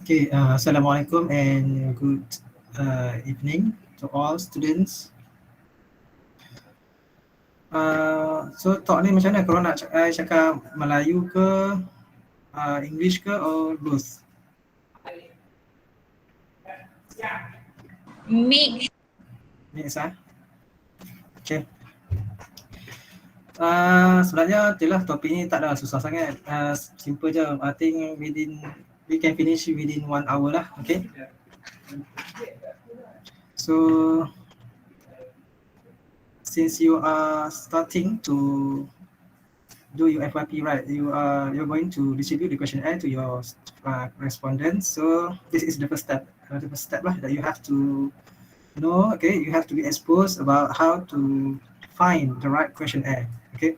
Okay, Assalamualaikum and good evening to all students. So talk ni macam mana? Korang nak cakap Melayu ke, English ke, or both? Mix. Mix Okay. Sebenarnya itulah topik ni tak ada susah sangat. Simple je. I think we can finish within 1 hour lah. Okay. So since you are starting to do your FYP, right? You're going to distribute the questionnaire to your respondents. So this is the first step. The first step that you have to know. Okay, you have to be exposed about how to find the right questionnaire. Okay.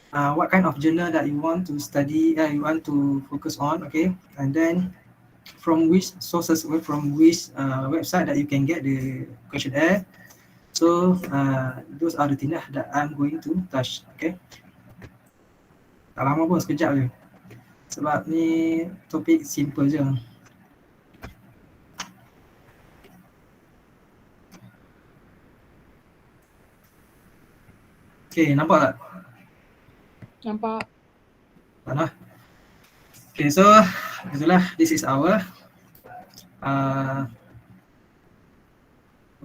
What kind of journal that you want to study, you want to focus on, okay, and then from which sources or from which website that you can get the questionnaire. So those are the things that I'm going to touch, okay. Tak lama pun, sekejap je. Sebab ni topik simple je. Okay, nampak tak? Nampak. Mana? Okay, so itulah, this is our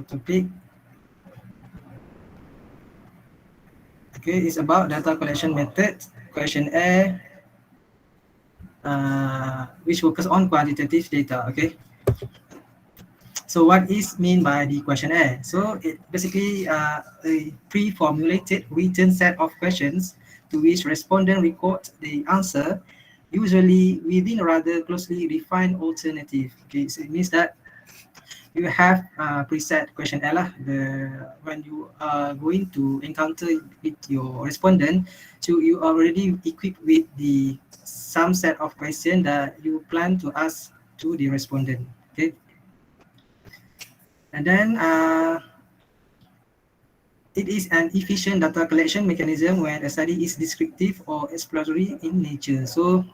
topic. Okay, it's about data collection method, questionnaire, which focus on quantitative data. Okay. So what is mean by the questionnaire? So it basically a pre-formulated written set of questions to which respondent record the answer, usually within a rather closely defined alternative. Okay, so it means that you have preset questionnaire lah. When you are going to encounter with your respondent, so you are already equipped with the some set of questions that you plan to ask to the respondent. Okay. And then it is an efficient data collection mechanism when a study is descriptive or exploratory in nature. So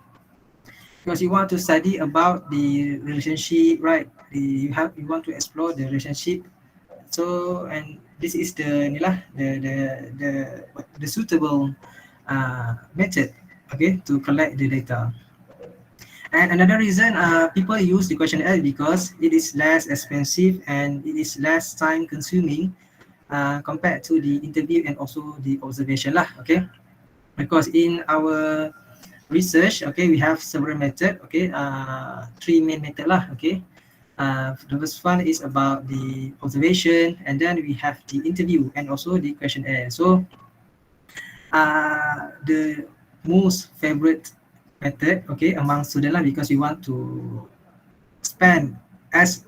because you want to study about the relationship, right? You want to explore the relationship. So and this is the suitable method, okay, to collect the data. And another reason people use the questionnaire because it is less expensive and it is less time consuming compared to the interview and also the observation lah, okay. Because in our research, okay, we have several methods, okay, 3 main methods lah, okay. The first one is about the observation, and then we have the interview and also the questionnaire. So the most favorite method, okay, among students lah, because we want to spend as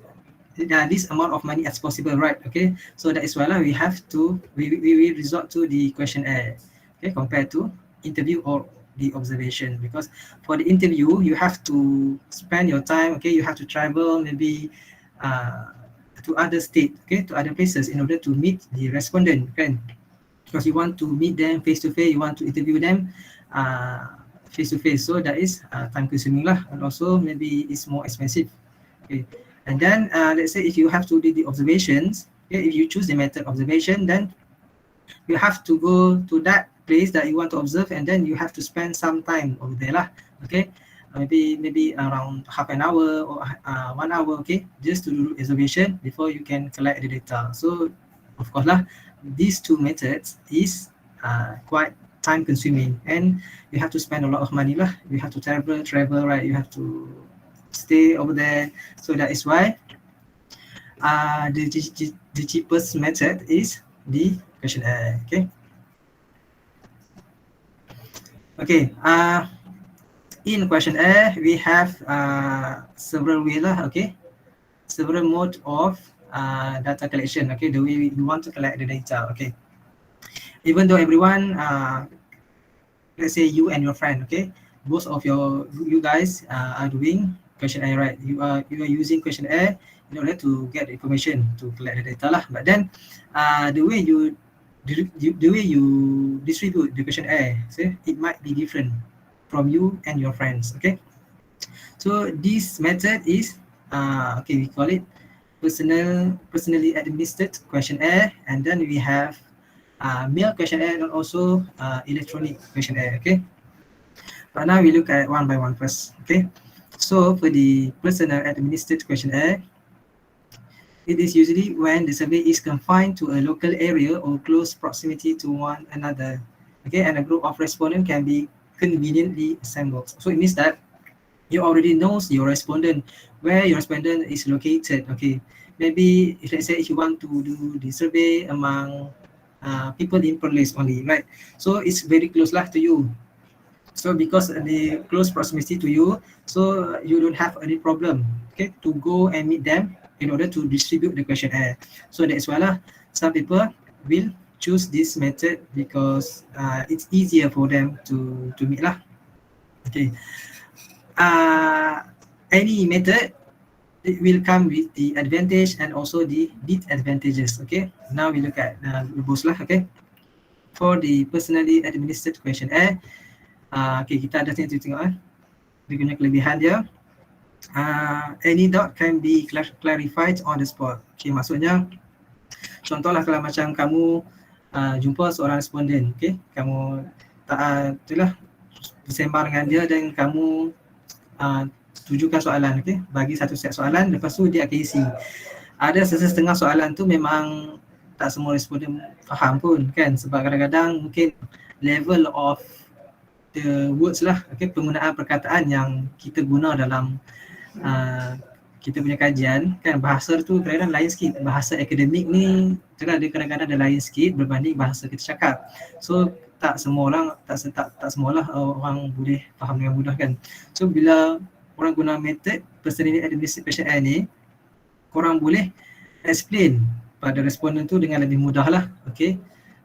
this amount of money as possible, right? Okay, so that is why we have to we resort to the questionnaire, okay, compared to interview or the observation. Because for the interview you have to spend your time, okay, you have to travel maybe to other state, okay, to other places in order to meet the respondent, okay, because you want to meet them face to face, you want to interview them face to face, so that is time consuming lah, and also maybe it's more expensive, okay. And then let's say if you have to do the observations, okay, if you choose the method observation, then you have to go to that place that you want to observe, and then you have to spend some time over there lah, okay. Maybe around half an hour or 1 hour, okay, just to do observation before you can collect the data. So of course lah, these two methods is quite time consuming, and you have to spend a lot of money lah. You have to travel, right? You have to stay over there. So that is why the cheapest method is the questionnaire. Okay. Okay. In questionnaire we have several ways lah. Okay. Several mode of data collection. Okay. The way we want to collect the data. Okay. Even though everyone, let's say you and your friend, okay, both of you guys are doing questionnaire, right? You are using questionnaire in order to get information to collect the data lah. But then the way you distribute the questionnaire, so it might be different from you and your friends, okay. So this method is okay, we call it personally administered questionnaire, and then we have mail questionnaire and also electronic questionnaire. Okay, but now we look at one by one first. Okay, so for the personal administered questionnaire, it is usually when the survey is confined to a local area or close proximity to one another. Okay, and a group of respondents can be conveniently assembled. So it means that you already knows your respondent, where your respondent is located. Okay, maybe if let's say if you want to do the survey among people in Perlis only, right? So it's very close lah to you. So because the close proximity to you, so you don't have any problem, okay, to go and meet them in order to distribute the questionnaire. So that's why lah, some people will choose this method because it's easier for them to meet lah. Okay. Any method, it will come with the advantage and also the disadvantages. Okay, now we look at both lah. Okay, for the personally administered questionnaire, okay, kita ada sini tengok dia punya kelebihan dia. Any doubt can be clarified on the spot. Okay, maksudnya contohlah kalau macam kamu jumpa seorang responden, okay, kamu itulah bersembang dengan dia dan kamu tujukan soalan, okay, bagi satu set soalan, lepas tu dia akan isi. Ada setengah soalan tu memang tak semua responden faham pun kan, sebab kadang-kadang mungkin level of the words lah, okay, penggunaan perkataan yang kita guna dalam kita punya kajian kan, bahasa tu kadang-kadang lain sikit. Bahasa akademik ni dia kadang-kadang ada lain sikit berbanding bahasa kita cakap. So tak semua orang, tak semualah orang boleh faham dengan mudah kan. So bila orang guna method personally administered questionnaire ni, korang boleh explain pada responden tu dengan lebih mudah lah, okay,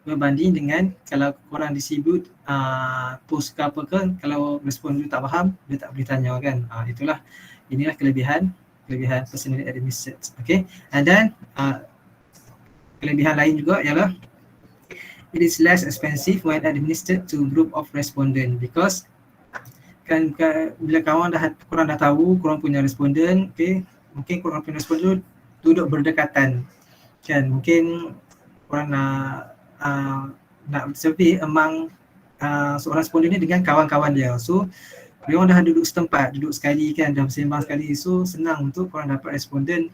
berbanding dengan kalau korang distribute post ke apa ke, kalau responden tu tak faham, dia tak boleh tanya kan. Inilah kelebihan personally administered. Okay, and then kelebihan lain juga ialah it is less expensive when administered to group of respondent, because kan bila korang dah tahu korang punya responden, okay, mungkin korang punya responden duduk berdekatan kan, mungkin korang nak survey among seorang responden ni dengan kawan-kawan dia. So dia orang dah duduk setempat, duduk sekali kan, dah bersembang sekali, so senang untuk korang dapat responden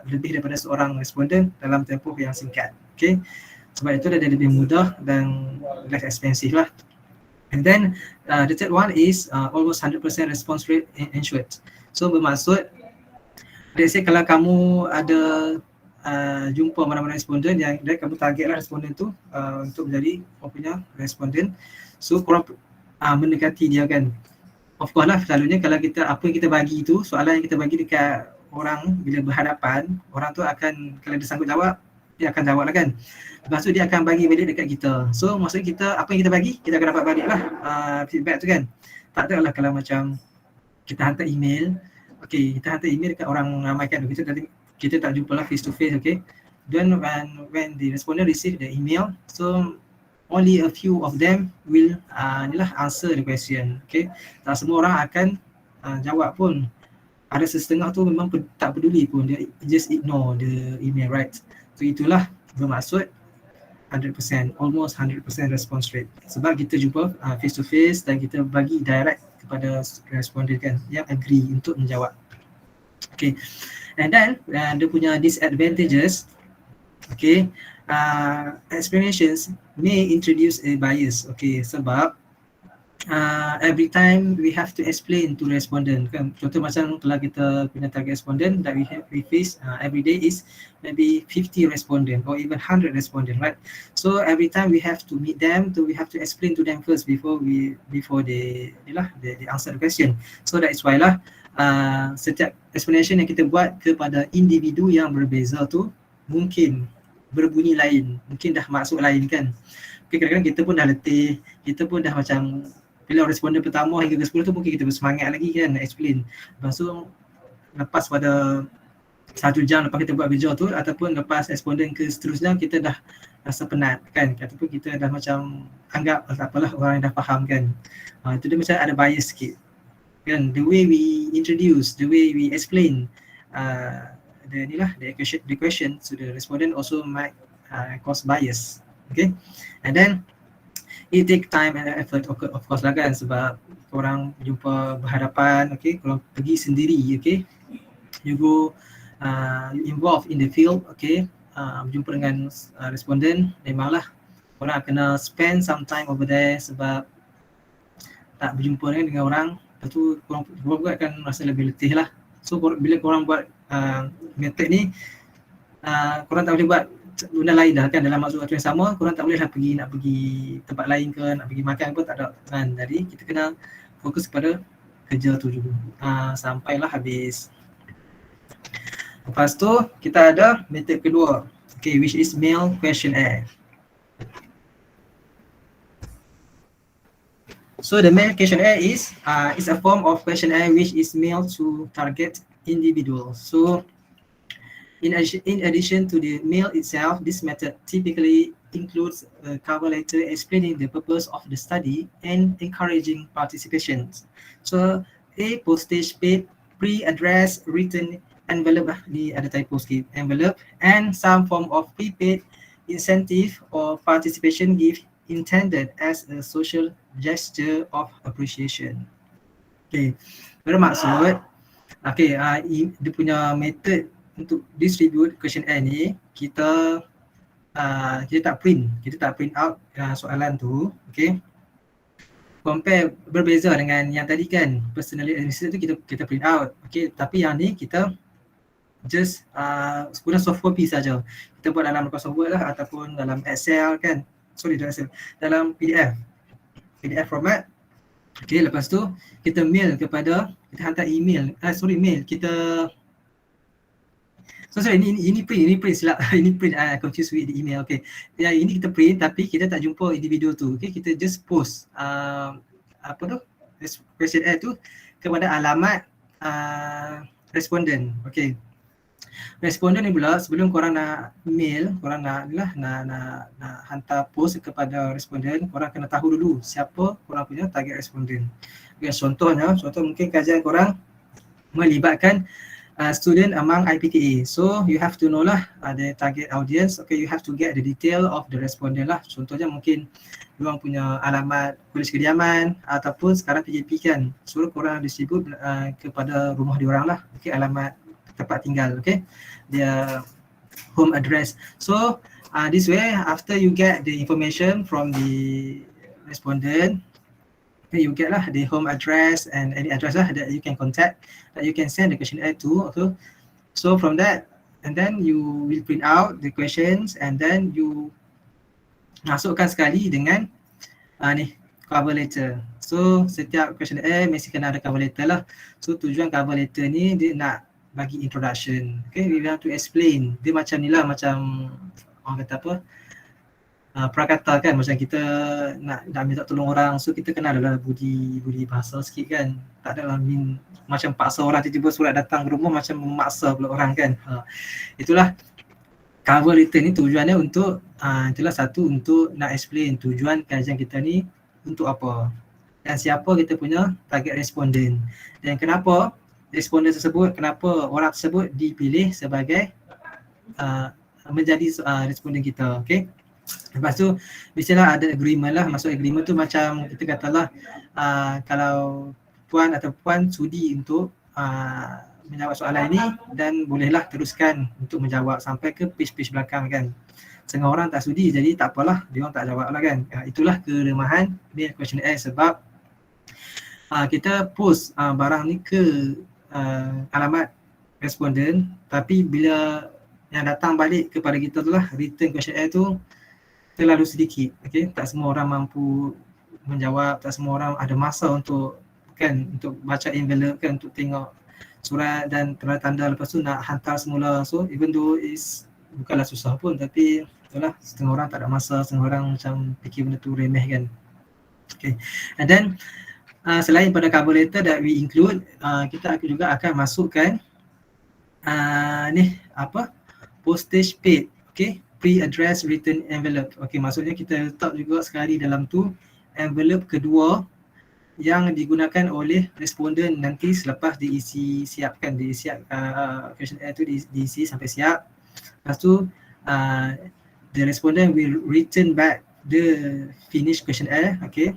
lebih daripada seorang responden dalam tempoh yang singkat. Okay, sebab itu dia lebih mudah dan less expensive lah. And then the third one is almost 100% response rate ensured. So bermaksud, let's say kalau kamu ada jumpa mana-mana responden yang kamu targetlah responden tu untuk menjadi korang punya responden, so korang mendekati dia kan. Of course lah, selalunya kalau kita, apa yang kita bagi tu, soalan yang kita bagi dekat orang bila berhadapan, orang tu akan, kalau dia sanggup jawab, dia akan jawab lah kan. Lepas tu dia akan bagi balik dekat kita. So maksudnya kita, apa yang kita bagi, kita akan dapat balik lah feedback tu kan. Tak ada lah kalau macam kita hantar email, okay, kita hantar email dekat orang ramai kan, kita tak jumpa lah face to face, okay. Then when the respondent receive the email, so only a few of them will answer the question, okay. Tak semua orang akan jawab pun. Ada setengah tu memang tak peduli pun, dia just ignore the email, right. So itulah bermaksud 100%, almost 100% response rate. Sebab kita jumpa face to face dan kita bagi direct kepada responden kan, yang agree untuk menjawab. Okay, and then dia punya disadvantages, okay, explanations may introduce a bias, okay, sebab every time we have to explain to respondent kan. Contoh macam kalau kita punya target respondent that we face every day is maybe 50 respondent or even 100 respondent, right? So every time we have to meet them, we have to explain to them first before they answer the question. So that is why lah setiap explanation yang kita buat kepada individu yang berbeza tu mungkin berbunyi lain, mungkin dah maksud lain kan. Okay, kadang-kadang kita pun dah letih, kita pun dah macam bila responden pertama hingga ke 10 tu mungkin kita bersemangat lagi kan nak explain. Lepas tu lepas pada 1 jam lepas kita buat video tu ataupun lepas responden ke seterusnya kita dah rasa penat kan, ataupun kita dah macam anggap tak apalah orang yang dah faham kan. Itu dia macam ada bias sikit. kan, the way we introduce, the way we explain the question to the respondent also might cause bias. Okay, and then it take time and effort of course lah kan, sebab korang jumpa berhadapan, okay, korang pergi sendiri, okay, you go you involve in the field, okay, berjumpa dengan responden, memanglah korang kena spend some time over there sebab tak berjumpa dengan orang, lepas tu korang buat akan rasa lebih letih lah. So bila korang buat method ni, korang tak boleh buat benda lain dah kan, dalam masa waktu yang sama korang tak boleh lah nak pergi tempat lain ke, nak pergi makan pun tak ada kan. Jadi kita kena fokus pada kerja tu dulu sampailah habis. Lepas tu kita ada method kedua, okay, which is mail questionnaire. So the mail questionnaire is a form of questionnaire which is mailed to target individuals. So in addition to the mail itself, this method typically includes a cover letter explaining the purpose of the study and encouraging participation. So a postage paid, pre-addressed written envelope, ni ada typo sikit, envelope, and some form of prepaid incentive or participation gift intended as a social gesture of appreciation. Okay, bermaksud, okay, dia punya method untuk distribute questionnaire ni, kita tak print out soalan tu, okay. Compare, berbeza dengan yang tadi kan, personally administered tu kita print out, okay. Tapi yang ni kita just guna soft copy saja. Kita buat dalam Microsoft Word lah ataupun dalam Excel kan. Dalam PDF format. Okay, lepas tu kita mail kepada, kita hantar email, mail kita. Ini print silap. Ini print, confused with the email. Okay, ya, ini kita print tapi kita tak jumpa individu tu. Okay, kita just post questionnaire tu kepada alamat responden. Okay, responden ni pula, sebelum korang nak mail, korang nak hantar post kepada responden, korang kena tahu dulu siapa korang punya target responden. Okay, contoh mungkin kajian korang melibatkan student among IPTA. So you have to know lah the target audience. Okay, you have to get the detail of the respondent lah. Contohnya mungkin diorang punya alamat polis kediaman ataupun sekarang PJP kan, suruh korang distribute kepada rumah diorang lah. Okay, alamat tempat tinggal, okay, their home address. So this way, after you get the information from the respondent, okay, you get lah the home address and any address lah that you can contact, that you can send the questionnaire to. Okay. So from that, and then you will print out the questions and then you masukkan sekali dengan ni cover letter. So setiap questionnaire mesti kena ada cover letter lah. So tujuan cover letter ni dia nak bagi introduction. Okay, we have to explain. Dia macam ni lah, macam orang kata apa, prakata kan, macam kita nak minta tolong orang, so kita kena adalah budi bahasa sikit kan. Tak adalah macam paksa orang, tiba-tiba surat datang ke rumah macam memaksa pula orang kan. Itulah cover letter ni tujuannya untuk itulah satu, untuk nak explain tujuan kajian kita ni untuk apa dan siapa kita punya target responden dan kenapa responden tersebut, kenapa orang tersebut dipilih sebagai menjadi responden kita. Okay, lepas tu biasalah ada agreement lah. Maksud agreement tu macam kita katalah kalau puan atau puan sudi untuk menjawab soalan ini dan bolehlah teruskan untuk menjawab sampai ke page-page belakang kan. Setengah orang tak sudi, jadi tak apalah, dia orang tak jawab lah kan. Itulah kelemahan mail questionnaire sebab kita post barang ni ke alamat responden, tapi bila yang datang balik kepada kita tu lah, return questionnaire tu terlalu sedikit. Okay, tak semua orang mampu menjawab, tak semua orang ada masa untuk untuk baca envelope kan, untuk tengok surat dan tanda-tanda, lepas tu nak hantar semula. So even though bukanlah susah pun, tapi itulah, setengah orang tak ada masa, setengah orang macam fikir benda tu remeh kan. Okay, and then selain pada cover letter that we include, kita juga akan masukkan postage paid, okay, pre-addressed written envelope. Okay, maksudnya kita letak juga sekali dalam tu envelope kedua yang digunakan oleh responden nanti selepas diisi questionnaire tu diisi sampai siap. Lepas tu the respondent will return back the finished questionnaire, okay,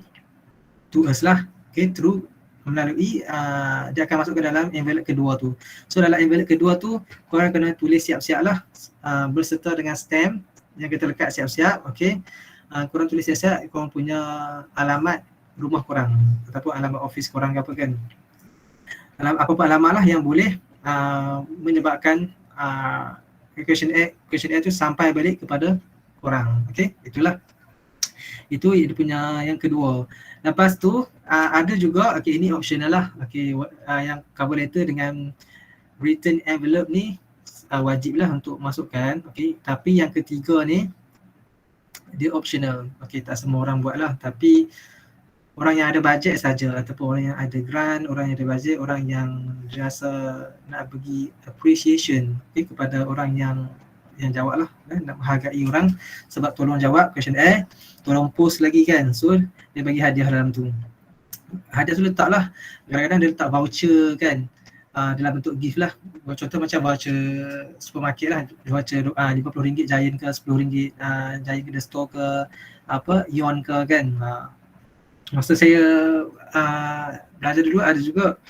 to us lah, okay, through melalui dia akan masuk ke dalam envelope kedua tu. So dalam envelope kedua tu korang kena tulis siap-siap lah berserta dengan stamp yang kita lekat siap-siap, okay. Korang tulis siap-siap korang punya alamat rumah korang ataupun alamat office korang ke apa kan. Apa-apa alamat lah yang boleh menyebabkan questionnaire tu sampai balik kepada korang, okay. Itulah, itu dia punya yang kedua. Lepas tu ada juga, okay, ini optional lah, okay, yang cover letter dengan written envelope ni wajib lah untuk masukkan, okay. Tapi yang ketiga ni dia optional, okay, tak semua orang buat lah, tapi orang yang ada bajet saja ataupun orang yang ada grant, orang yang ada bajet, orang yang rasa nak bagi appreciation, okay, kepada orang yang jawab lah, nak menghargai orang sebab tolong jawab questionnaire, tolong post lagi kan, so dia bagi hadiah dalam tu. Hadiah tu letak lah, kadang-kadang dia letak voucher kan, dalam bentuk gift lah. Contoh macam voucher supermarket lah, voucher RM50 Giant ke, RM10 Giant ke The Store ke, apa, Ion ke kan. Masa saya belajar dulu ada juga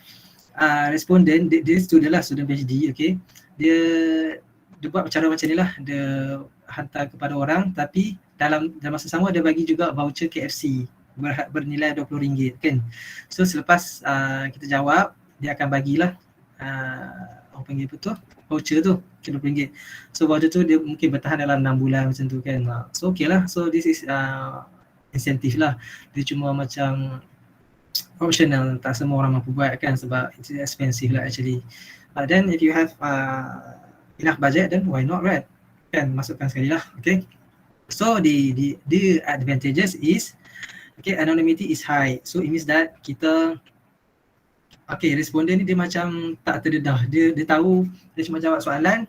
responden, dia student lah, student PhD, okay. Dia buat cara macam ni lah, dia hantar kepada orang tapi dalam masa sama dia bagi juga voucher KFC bernilai RM20 kan. So selepas kita jawab, dia akan bagilah orang panggil apa tu, voucher tu RM20. So voucher tu dia mungkin bertahan dalam 6 bulan macam tu kan. So okay lah, so this is insentif lah, dia cuma macam optional, tak semua orang mampu buat kan sebab it's expensive lah actually. Then if you have enough budget, then why not, right? Kan masukkan sekali lah, okay. So the advantages is, okay, anonymity is high. So it means that kita, okay, responden ni dia macam tak terdedah, dia tahu dia cuma jawab soalan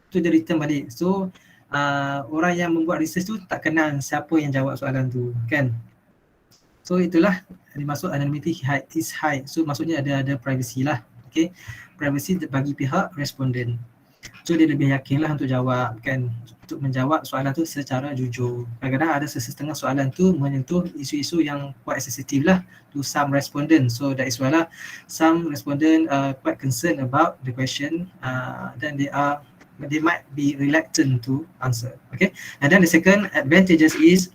tu dia return balik. So orang yang membuat research tu tak kenal siapa yang jawab soalan tu kan. So itulah dimaksud anonymity is high. So maksudnya ada privacy lah, okay, privacy bagi pihak responden. So dia lebih yakin lah untuk jawab kan, untuk menjawab soalan tu secara jujur. Kadang-kadang ada setengah soalan tu menyentuh isu-isu yang quite sensitive lah to some respondent. So that is why lah some respondent quite concerned about the question, then they might be reluctant to answer, okay. And then the second advantages is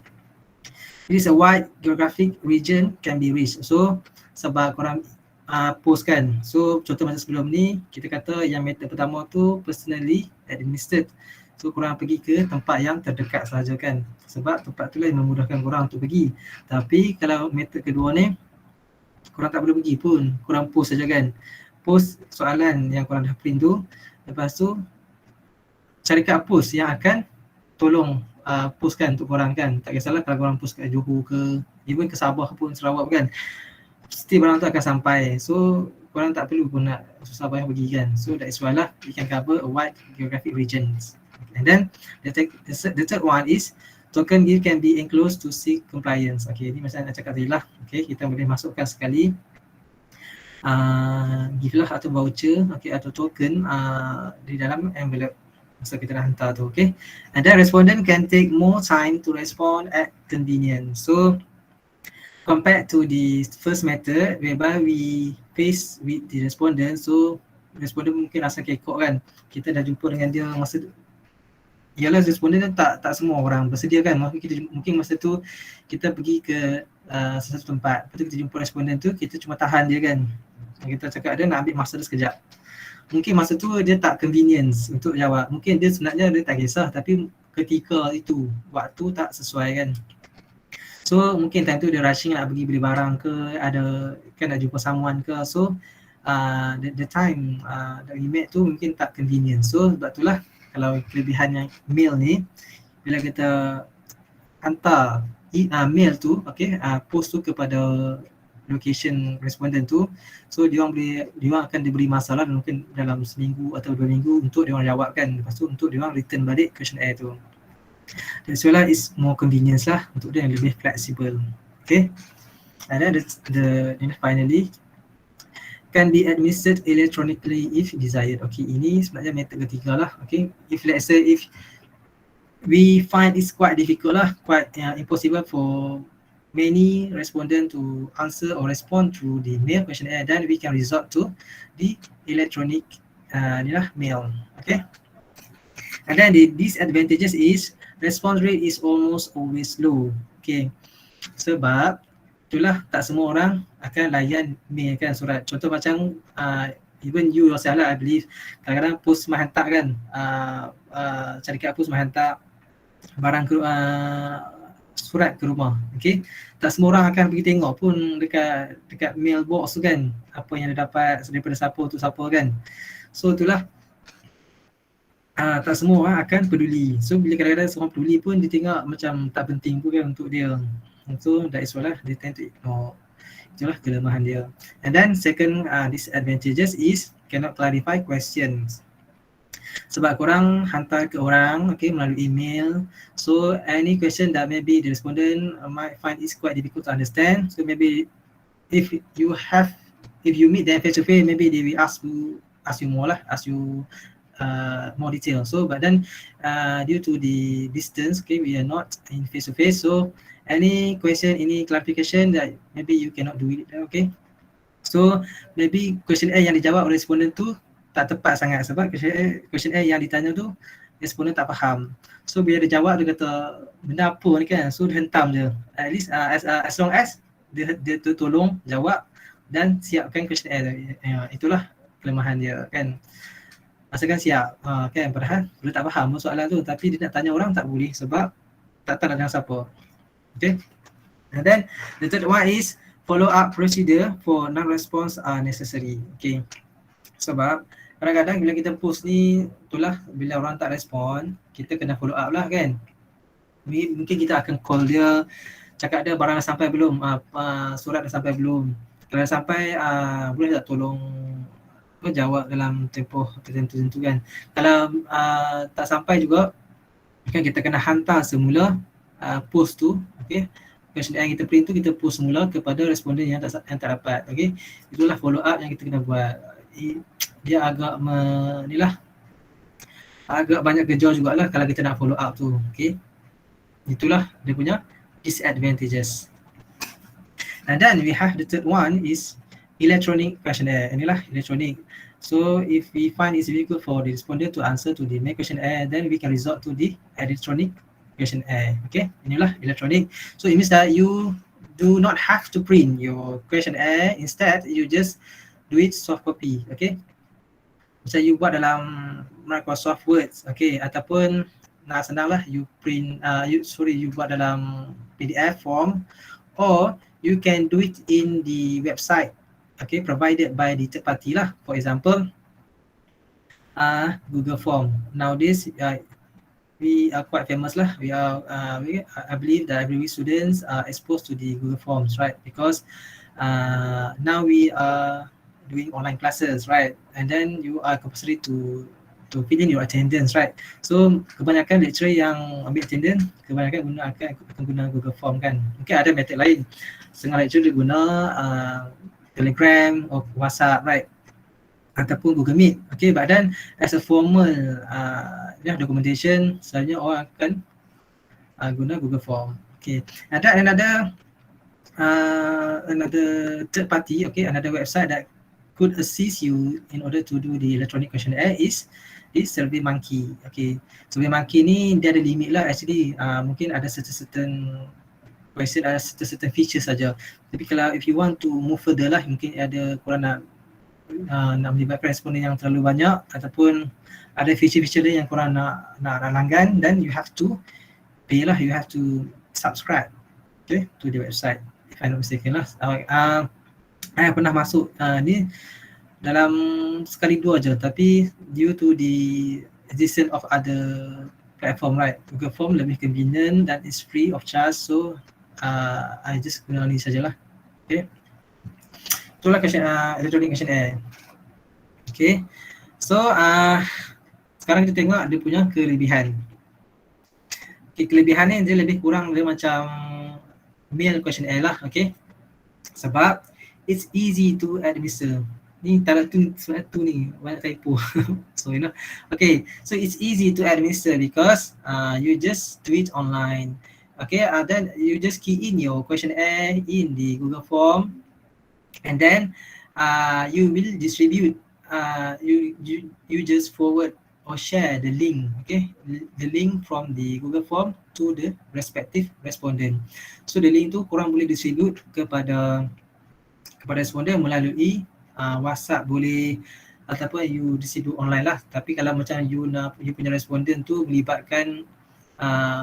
it is a wide geographic region can be reached. So sebab korang post kan, so contoh macam sebelum ni kita kata yang method pertama tu personally administered, so korang pergi ke tempat yang terdekat sahaja kan, sebab tempat tu lah yang memudahkan korang untuk pergi. Tapi kalau method kedua ni korang tak perlu pergi pun, korang post saja kan, post soalan yang korang dah print tu, lepas tu syarikat post yang akan tolong postkan untuk korang kan. Tak kisahlah kalau korang post kat Johor ke, even ke Sabah pun, Sarawak kan, pasti barang tu akan sampai. So korang tak perlu pun nak susah payah pergi kan. So that is why lah we can cover a wide geographic regions. And then the third one is token gift can be enclosed to seek compliance. Okay, ni macam nak cakap tadi lah. Okay, kita boleh masukkan sekali gift lah atau voucher, okay, atau token di dalam envelope masa kita dah hantar tu, okay. And then respondent can take more time to respond at convenience. So compared to the first method whereby we face with the respondent, so respondent mungkin rasa kekok kan, kita dah jumpa dengan dia masa ialah respondent tak semua orang bersedia kan. Mungkin masa tu kita pergi ke sesuatu tempat, lepas tu kita jumpa respondent tu, kita cuma tahan dia kan, kita cakap dia nak ambil masa dia sekejap. Mungkin masa tu dia tak convenience untuk jawab, mungkin dia sebenarnya dia tak kisah, tapi ketika itu waktu tak sesuai kan. So mungkin time tu dia rushing nak pergi beli barang ke, ada kan nak jumpa someone ke, so the time that we met tu mungkin tak convenient. So sebab itulah kalau kelebihannya mail ni, bila kita hantar mail tu, okay, post tu kepada location respondent tu, so dia akan diberi masalah mungkin dalam seminggu atau 2 minggu untuk dia orang jawab kan, lepas tu untuk dia orang return balik questionnaire tu. Dan so lah is more convenience lah, untuk dia yang lebih flexible, okay. And then finally can be administered electronically if desired. Okay, ini sebenarnya metode ketiga lah. Okay, if let's say if we find it's quite difficult lah, quite impossible for many respondent to answer or respond to the mail questionnaire, then we can resort to the electronic mail. Okay, and then the disadvantages is response rate is almost always low. Okay, sebab itulah tak semua orang akan layan mail kan, surat. Contoh macam even you yourself lah, I believe kadang-kadang post menghantar kan, syarikat post menghantar barang ke, surat ke rumah. Okay, tak semua orang akan pergi tengok pun dekat mailbox tu kan, apa yang dia dapat daripada siapa tu siapa kan. So itulah tak semua orang akan peduli. So bila kadang-kadang seorang peduli pun dia tengok macam tak penting pun kan untuk dia. So that is why lah they tend to ignore. Itulah kelemahan dia. And then second disadvantages is cannot clarify questions. Sebab korang hantar ke orang, okay, melalui email. So any question that maybe the respondent might find is quite difficult to understand. So maybe if you meet them face to face, maybe they will ask you more lah, ask you more detail. So but then due to the distance, okay, we are not in face to face. So any question, any clarification that maybe you cannot do it, okay. So maybe question A yang dijawab oleh responden tu tak tepat sangat sebab question A yang ditanya tu responden tak faham. So bila dia jawab dia kata benda apa ni kan, so dia hentam je. At least as long as dia tolong jawab dan siapkan question A. Itulah kelemahan dia kan. Asalkan siap kan, padahal dia tak faham soalan tu tapi dia nak tanya orang tak boleh sebab tak tahu nak tanya siapa. Okay, and then the third one is follow-up procedure for non-response are necessary. Okay, sebab kadang-kadang bila kita post ni, itulah bila orang tak respon, kita kena follow up lah kan. Mungkin kita akan call dia, cakap dia barang dah sampai belum, surat dah sampai belum. Kalau dah sampai, boleh tak tolong jawab dalam tempoh tertentu kan. Kalau tak sampai juga, kan kita kena hantar semula post tu, okay. Questionnaire yang kita print tu kita post semula kepada responden yang tak dapat, okay. Itulah follow up yang kita kena buat. Dia agak agak banyak kerja jugalah kalau kita nak follow up tu, okay. Itulah dia punya disadvantages. And then we have the third one is electronic questionnaire. Inilah electronic. So if we find it's difficult for the respondent to answer to the main questionnaire, then we can resort to the electronic questionnaire. Okay, inilah electronic. So it means that you do not have to print your questionnaire. Instead, you just do it soft copy. Okay, macam you buat dalam Microsoft Word, okay, ataupun nak senang lah you print, you buat dalam PDF form, or you can do it in the website, okay, provided by the third party lah. For example, Google Form. Nowadays, we are quite famous lah. I believe that every students are exposed to the Google Forms, right? Because now we are doing online classes, right? And then you are compulsory to fill in your attendance, right? So kebanyakan lecturer yang ambil attendance, kebanyakan akan guna Google Form kan. Mungkin ada method lain. Setengah lecturer dia guna Telegram or WhatsApp, right? Ataupun Google Meet, okay. But then as a formal documentation, selalunya orang akan guna Google Form, okay. Ada another third party, okay, another website that could assist you in order to do the electronic questionnaire is SurveyMonkey, okay. SurveyMonkey ni dia ada limit lah actually, mungkin ada certain question, ada certain features saja. Tapi kalau if you want to move further lah, mungkin ada korang nak melibatkan responden yang terlalu banyak ataupun ada feature-feature yang korang nak langgan, then you have to pay lah, you have to subscribe, okay, to the website, if I'm not mistaken lah. Saya pernah masuk ni dalam sekali dua je, tapi due to the existence of other platform, right, Google Form lebih convenient dan is free of charge, so I just guna ni sajalah, okay. Itulah electronic questionnaire. Okay, so sekarang kita tengok dia punya kelebihan. Okay, kelebihan ni dia lebih kurang dia macam mail questionnaire lah, okay. Sebab it's easy to administer. Ni taruh tu soalan tu ni banyak typo. So you know, okay, so it's easy to administer because you just do it online. Okay, then you just key in your questionnaire in the Google form, and then you will distribute, you just forward or share the link, okay, the link from the Google form to the respective respondent. So the link tu korang boleh distribute kepada responden melalui WhatsApp boleh, ataupun you distribute online lah. Tapi kalau macam you punya responden tu melibatkan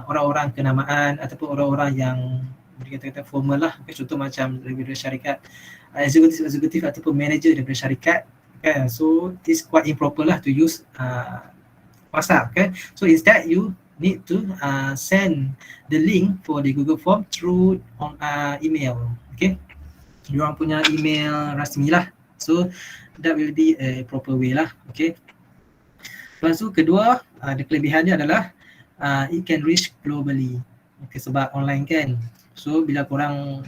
orang-orang kenamaan ataupun orang-orang yang dikatakan formal lah, okay, contoh macam daripada syarikat, eksekutif ataupun manager daripada syarikat kan, so it's quite improper lah to use WhatsApp kan. So instead you need to send the link for the Google form through email, okay, diorang punya email rasmi lah. So that will be a proper way lah, okay. Lepas tu kedua, kelebihannya adalah it can reach globally, okay, sebab online kan. So bila korang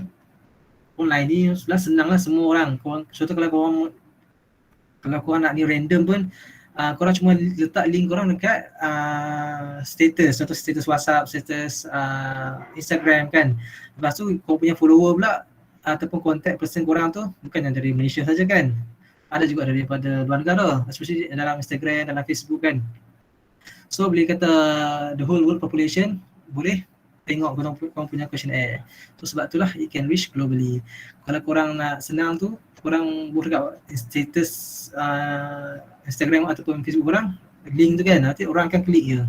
online ni sudah senang lah semua orang. Contoh kalau korang nak ni random pun, korang cuma letak link korang dekat status, contoh status WhatsApp, status Instagram kan. Lepas tu korang punya follower pula ataupun contact person korang tu bukan yang dari Malaysia saja kan, ada juga daripada luar negara, especially dalam Instagram, dalam Facebook kan. So boleh kata the whole world population boleh tengok korang punya questionnaire. So sebab itulah it can reach globally. Kalau korang nak senang tu, korang buat dekat status Instagram ataupun Facebook korang, link tu kan, nanti orang akan klik je.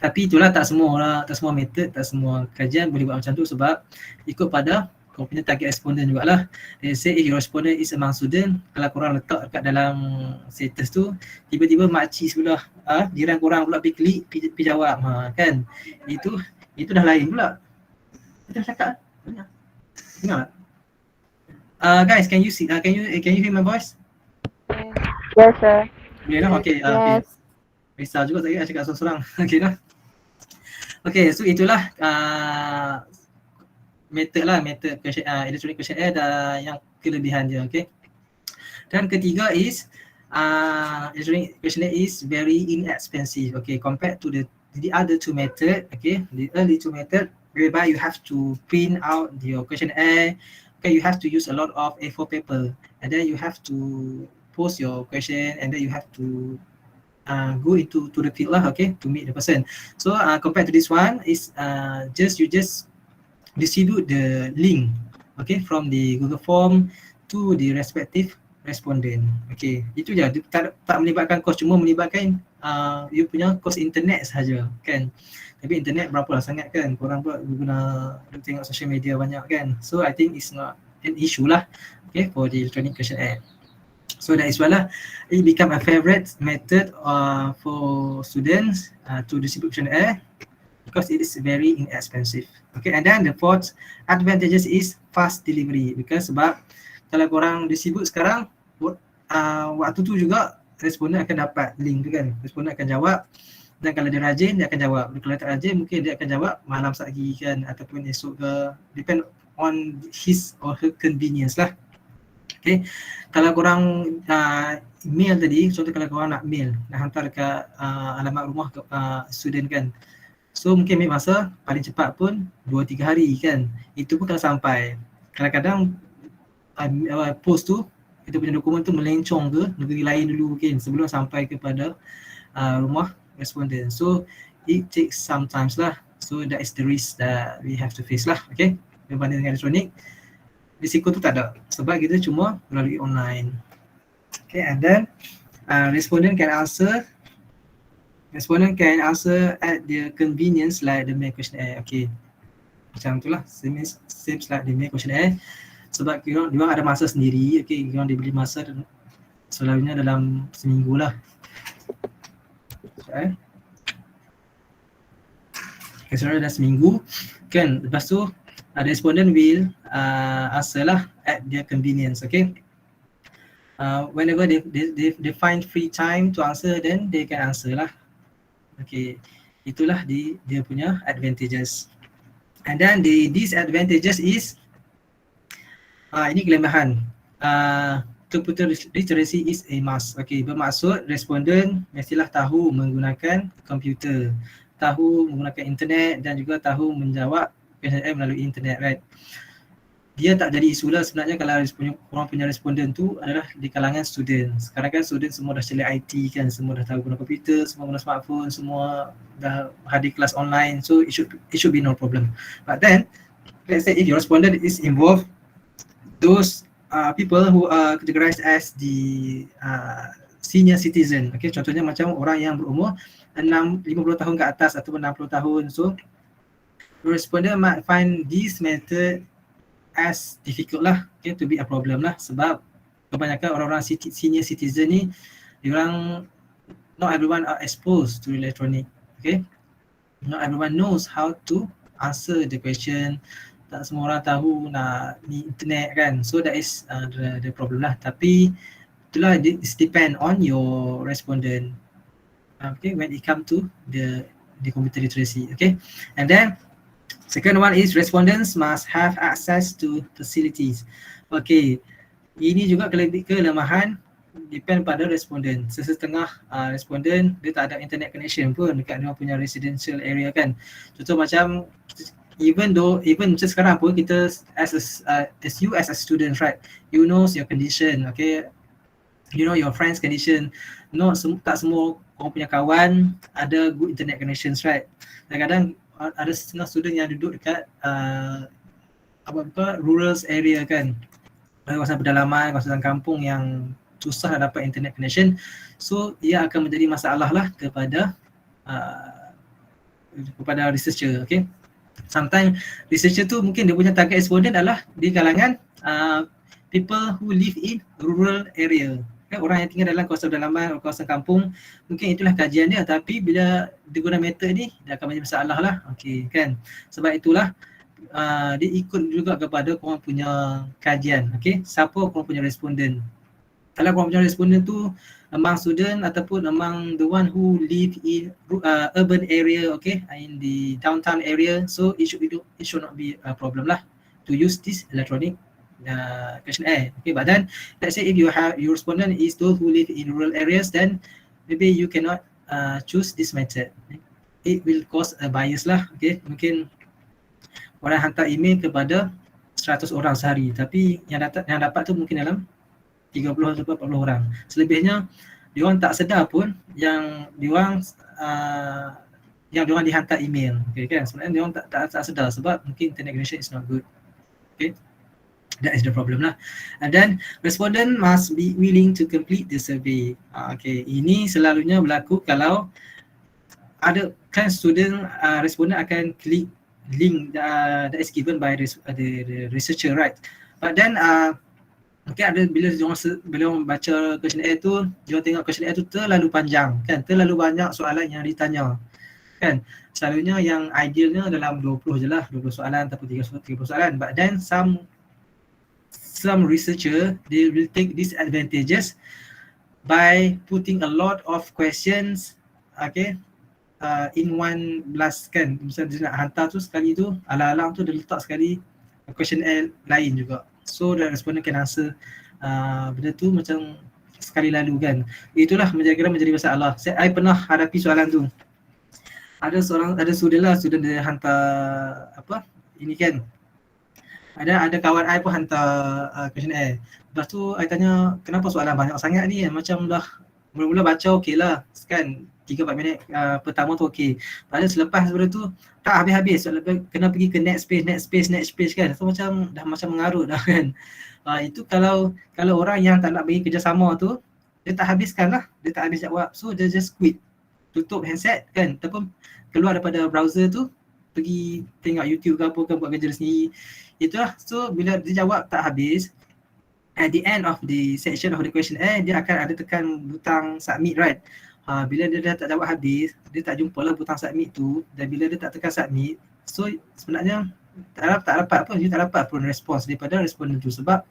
Tapi itulah tak semua method, tak semua kajian boleh buat macam tu sebab ikut pada kau punya target respondent jugalah. They say if your respondent is among student, kalau korang letak dekat dalam status tu, tiba-tiba makcik sebelah jiran korang pula pergi klik, pergi jawab, kan, itu dah lain pula. Kita cakap dengar tak? Guys, can you hear my voice? Yes, sir. Boleh lah, okay. Yes. Risau juga saya cakap seorang-seorang. Okay dah. Okay, so itulah method electronic questionnaire yang kelebihan dia, okay. Dan ketiga is electronic questionnaire is very inexpensive, okay, compared to the other two method, okay. The early two method whereby you have to print out your questionnaire, okay, you have to use a lot of A4 paper, and then you have to post your question, and then you have to go into the field lah, okay, to meet the person. So compared to this one is you just distribute the link, okay, from the Google form to the respective respondent, okay. Itu je, tak melibatkan kos, cuma melibatkan you punya kos internet sahaja kan. Tapi internet berapa lah sangat kan, korang pula guna tengok social media banyak kan. So I think it's not an issue lah, okay, for the electronic questionnaire. So that is why lah it become a favorite method for students to distribute questionnaire because it is very inexpensive. Okay, and then the fourth advantages is fast delivery, because sebab kalau korang distribute sekarang, waktu tu juga responden akan dapat link tu kan, responden akan jawab, dan kalau dia rajin dia akan jawab, kalau tak rajin mungkin dia akan jawab malam lagi kan, ataupun esok ke, depend on his or her convenience lah. Okay, kalau korang mail tadi, contoh kalau korang nak mail, nak hantar dekat alamat rumah student kan, so mungkin ambil masa paling cepat pun 2-3 hari kan, itu pun kalau sampai. Kadang-kadang post tu, kita punya dokumen tu melencong ke negeri lain dulu mungkin sebelum sampai kepada rumah responden. So it takes some times lah. So that is the risk that we have to face lah, okay. Berbanding dengan elektronik, risiko tu tak ada sebab kita cuma melalui online. Okay, and then respondent can answer at their convenience like the main questionnaire, okay. Macam itulah, same like the main questionnaire. Sebab diorang ada masa sendiri, okay, diorang diberi masa selalunya dalam seminggu lah. Okay, selalu dalam seminggu kan. Lepas tu respondent will answer lah at their convenience, okay. Whenever they find free time to answer, then they can answer lah. Okay, itulah dia punya advantages. And then the disadvantages is Ini kelemahan. Computer literacy is a must. Okey, bermaksud responden mestilah tahu menggunakan komputer, tahu menggunakan internet dan juga tahu menjawab questionnaire melalui internet, right? Dia tak jadi isu lah sebenarnya kalau orang punya responden tu adalah di kalangan student. Sekarang kan student semua dah celik IT kan, semua dah tahu guna komputer, semua guna smartphone, semua dah hadir kelas online, so it should be no problem. But then, let's say if your respondent is involved, those people who are categorized as the senior citizen, okay, contohnya macam orang yang berumur 50 tahun ke atas atau 60 tahun, so respondent might find this method as difficult lah, okay, to be a problem lah, sebab kebanyakan orang-orang senior citizen ni, diorang, not everyone are exposed to electronic, okay, not everyone knows how to answer the question, tak semua orang tahu nak ni internet kan, so that is the problem lah. Tapi itulah, it depend on your respondent, okay, when it come to the computer literacy, okay. And then second one is respondents must have access to facilities. Okay, ini juga kelemahan, depend pada responden. Sesetengah responden dia tak ada internet connection pun dekat dia punya residential area kan. Contoh macam even macam sekarang pun kita as you as a student, right, you know your condition, okay, you know your friends condition, tak semua orang punya kawan ada good internet connections, right. Kadang-kadang ada setengah student yang duduk dekat rural area kan, kawasan pedalaman, kawasan kampung yang susah nak dapat internet connection, so ia akan menjadi masalah lah kepada researcher, okay. Sometimes researcher tu mungkin dia punya target respondent adalah di kalangan people who live in rural area, kan, orang yang tinggal dalam kawasan pedalaman, kawasan kampung, mungkin itulah kajian dia, tapi bila dia guna method ni, dia akan menjadi masalah lah, okay, kan. Sebab itulah dia ikut juga kepada korang punya kajian, okay, siapa korang punya responden. Kalau korang punya responden tu among student ataupun among the one who live in urban area, okay, in the downtown area, so it should not be a problem lah to use this electronic questionnaire, okay. But then let's say if your respondent is those who live in rural areas, then maybe you cannot choose this method. It will cause a bias lah, okay. Mungkin orang hantar email kepada 100 orang sehari, tapi yang dapat tu mungkin dalam 30 atau 40 orang. Selebihnya diorang tak sedar pun yang diorang dihantar email, okay, kan. Sebenarnya diorang tak sedar sebab mungkin internet connection is not good, okay. That is the problem lah. And then respondent must be willing to complete the survey. Okay, ini selalunya berlaku kalau ada kan student respondent akan klik link that is given by the researcher, right? But then okay, ada bila orang baca questionnaire tu, dia tengok questionnaire tu terlalu panjang kan, terlalu banyak soalan yang ditanya kan. Selalunya yang idealnya dalam 20 je lah, 20 soalan ataupun 30 soalan. But then some researcher, they will take disadvantages by putting a lot of questions, okay, in one blast kan. Misalnya dia nak hantar tu sekali tu, alang-alang tu dia letak sekali questionnaire lain juga, so the respondent can answer benda tu macam sekali lalu kan. Itulah menjadi masalah. I pernah hadapi soalan tu. Ada student dia hantar ini kan, ada kawan I pun hantar questionnaire. Lepas tu I tanya, kenapa soalan banyak sangat ni? Macam dah mula-mula baca okey lah kan, 3-4 minit pertama tu okey. Padahal selepas daripada tu tak habis-habis, kena pergi ke next page kan. So macam dah macam mengarut dah kan. Itu kalau orang yang tak nak bagi kerjasama tu, dia tak habiskan lah, dia tak habis jawab, so dia just quit, tutup handset kan, ataupun keluar daripada browser tu, pergi tengok YouTube ke apa ke, buat kerja sendiri. Itulah, so bila dia jawab tak habis, at the end of the section of the questionnaire, dia akan ada tekan butang submit, right. Bila dia dah tak jawab habis, dia tak jumpa lah butang submit tu, dan bila dia tak tekan submit, so sebenarnya tak dapat pun respons daripada responden tu, sebab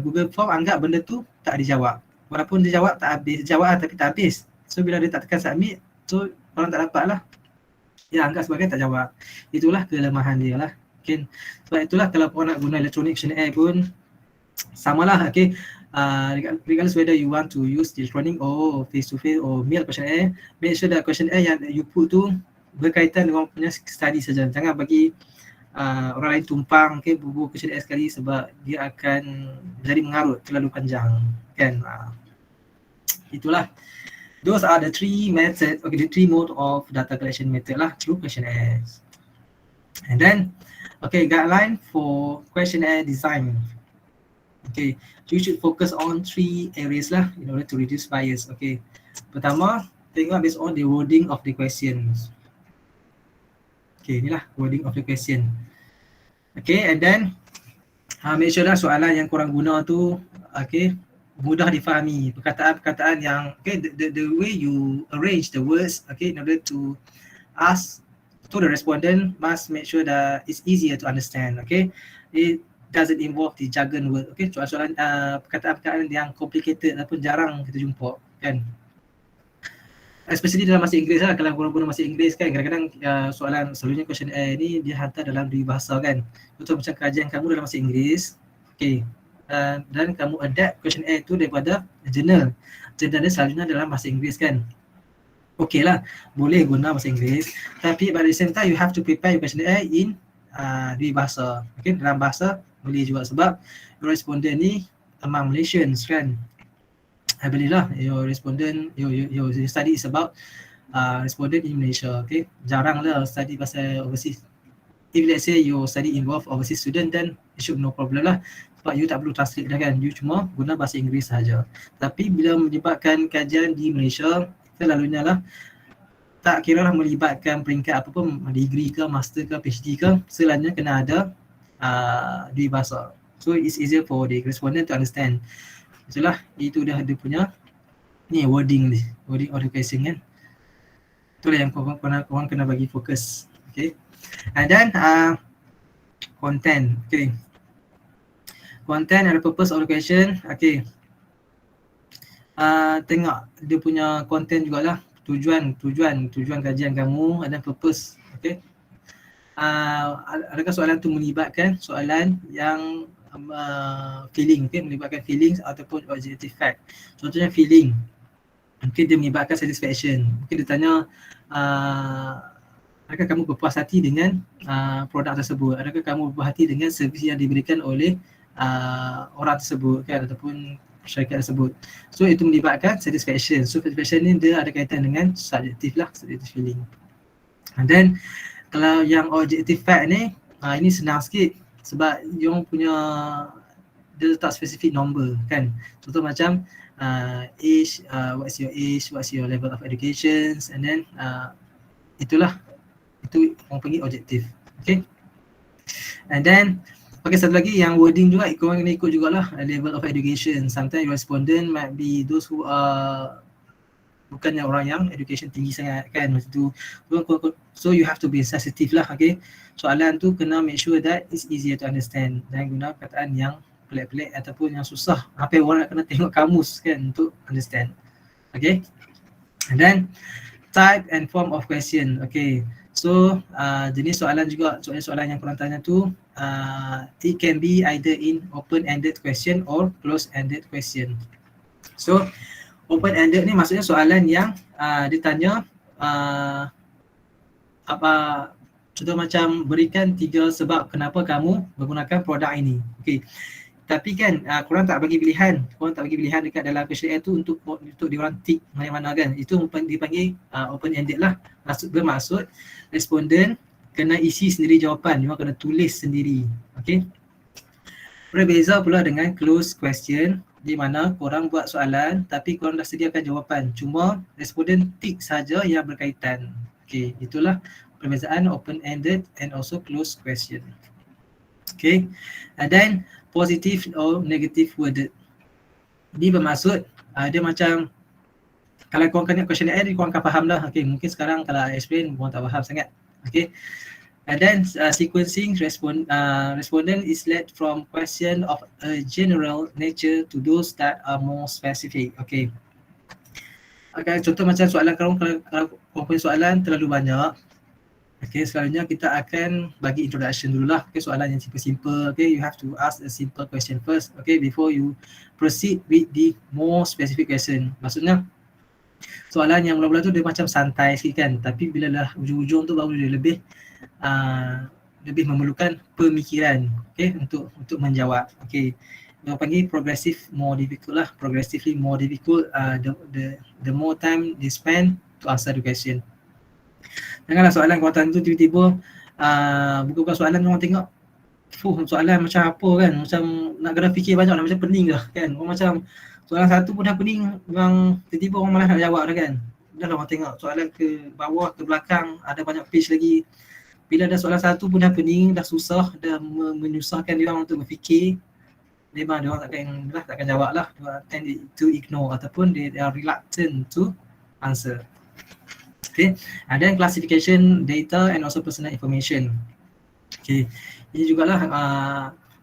Google Form anggap benda tu tak dijawab, walaupun dia jawab tak habis, tapi tak habis. So bila dia tak tekan submit, so orang tak dapat lah, dia anggap sebagai tak jawab. Itulah kelemahan dia lah. Okay. Sebab itulah kalau korang nak guna electronic questionnaire pun samalah, okay. Regardless whether you want to use electronic or face-to-face or mail questionnaire, make sure that questionnaire yang you put tu berkaitan dengan punya study saja. Jangan bagi orang lain tumpang, okay, bubuh questionnaire sekali sebab dia akan jadi mengarut terlalu panjang, kan. Itulah. Those are the three methods, okay, the three mode of data collection method lah through questionnaires. And then, okay, guideline for questionnaire design. Okay, you should focus on 3 areas lah in order to reduce bias. Okay, pertama, tengok based on the wording of the questions. Okay, inilah wording of the question. Okay, and then make sure lah soalan yang korang guna tu, okay, mudah difahami. Perkataan-perkataan yang, okay, the way you arrange the words, okay, in order to ask to the respondent must make sure that it's easier to understand. Okay, it doesn't involve the jargon word. Okay, soalan perkataan-perkataan yang complicated ataupun jarang kita jumpa, kan. Especially dalam bahasa Inggeris lah, kalau korang guna bahasa Inggeris kan, kadang-kadang soalan selalunya questionnaire ni dia hantar dalam 2 bahasa kan. Contoh macam kajian kamu dalam bahasa Inggeris, okay, dan kamu adapt questionnaire tu daripada journal. Journal dia selalunya dalam bahasa Inggeris kan. Okay lah, boleh guna bahasa Inggeris, tapi by the same time you have to prepare your questionnaire in 2 bahasa. Okay, dalam bahasa boleh juga sebab your respondent ni among Malaysians kan. I believe lah your respondent, your study is about respondent in Malaysia. Okay, jarang lah study pasal overseas. If let's say your study involve overseas student, then it should no problem lah sebab you tak perlu translate dah kan, you cuma guna bahasa Inggeris sahaja. Tapi bila melibatkan kajian di Malaysia, selalunya lah tak kira lah melibatkan peringkat apa pun, degree ke, master ke, PhD ke, selalunya kena ada 2 bahasa. So it's easier for the respondent to understand. Itulah, itu dah ada punya ni wording ni, wording of the question kan. Itulah yang korang kena bagi fokus. Okay, and then content. Okay, content and the purpose of the question. Okay, tengok dia punya content jugalah, tujuan kajian kamu, ada purpose. Okay, adakah soalan tu melibatkan soalan yang feeling, okay, melibatkan feelings ataupun objective fact. Contohnya feeling, mungkin dia melibatkan satisfaction. Mungkin dia tanya adakah kamu berpuas hati dengan produk tersebut, adakah kamu berpuas hati dengan servis yang diberikan oleh orang tersebut kan, ataupun syarikat tersebut. So itu melibatkan satisfaction. So satisfaction ni dia ada kaitan dengan subjective lah, subjective feeling. And then kalau yang objective fact ni, ini senang sikit sebab yang punya dia letak specific number kan. Contoh macam age, what's your age, what's your level of education, and then itulah, itu orang panggil objektif. Okay, and then okay, satu lagi yang wording juga, korang kena ikut jugalah level of education. Sometimes respondent might be those who are bukannya orang yang education tinggi sangat kan, macam tu. So you have to be sensitive lah. Okay, soalan tu kena make sure that it's easier to understand. Jangan guna perkataan yang pelik-pelik ataupun yang susah, apa orang nak kena tengok kamus kan untuk understand. Okay, and then type and form of question. Okay, so jenis soalan juga, soalan yang korang tanya tu, it can be either in open-ended question or closed-ended question. So open-ended ni maksudnya soalan yang ditanya apa, contoh macam berikan 3 sebab kenapa kamu menggunakan produk ini. Okay, tapi kan korang tak bagi pilihan, dekat dalam questionnaire tu untuk diorang tick mana-mana kan. Itu dipanggil open-ended lah. Bermaksud responden kena isi sendiri jawapan, diorang kena tulis sendiri. Okay, berbeza pula dengan closed question di mana korang buat soalan tapi korang dah sediakan jawapan, cuma responden tick saja yang berkaitan. Okay, itulah perbezaan open-ended and also closed question. Okay, and then positive or negative worded. Ini bermaksud dia macam, kalau korang tengok questionnaire ni korang akan faham lah. Okay, mungkin sekarang kalau I explain korang tak faham sangat. Okay, and then sequencing respondent is led from question of a general nature to those that are more specific. Okay, contoh macam soalan kalau punya soalan terlalu banyak, Okay, selalunya kita akan bagi introduction dululah. Okay, soalan yang simple-simple. Okay, you have to ask a simple question first. Okay, before you proceed with the more specific question. Maksudnya soalan yang mula-mula tu dia macam santai sikit kan, tapi bila dah ujung-ujung tu baru dia lebih memerlukan pemikiran, okay, untuk menjawab. Okay, yang panggil progressive more difficult lah, progressively more difficult, the more time they spend to answer the question. Janganlah soalan kuatan tu tiba-tiba buka-buka soalan orang tengok soalan macam apa kan, macam nak kena fikir banyak lah, macam pening dah kan. Orang macam soalan satu pun dah pening, orang tiba-tiba orang malas nak jawab dah kan. Dah lah orang tengok soalan ke bawah, ke belakang, ada banyak page lagi. Bila dah soalan satu pun dah pening, dah susah, dah menyusahkan dia orang untuk berfikir, memang dia orang takkan jawab lah. Dia tend to ignore ataupun they are reluctant to answer. Okay, and then classification data and also personal information. Okay, ini jugalah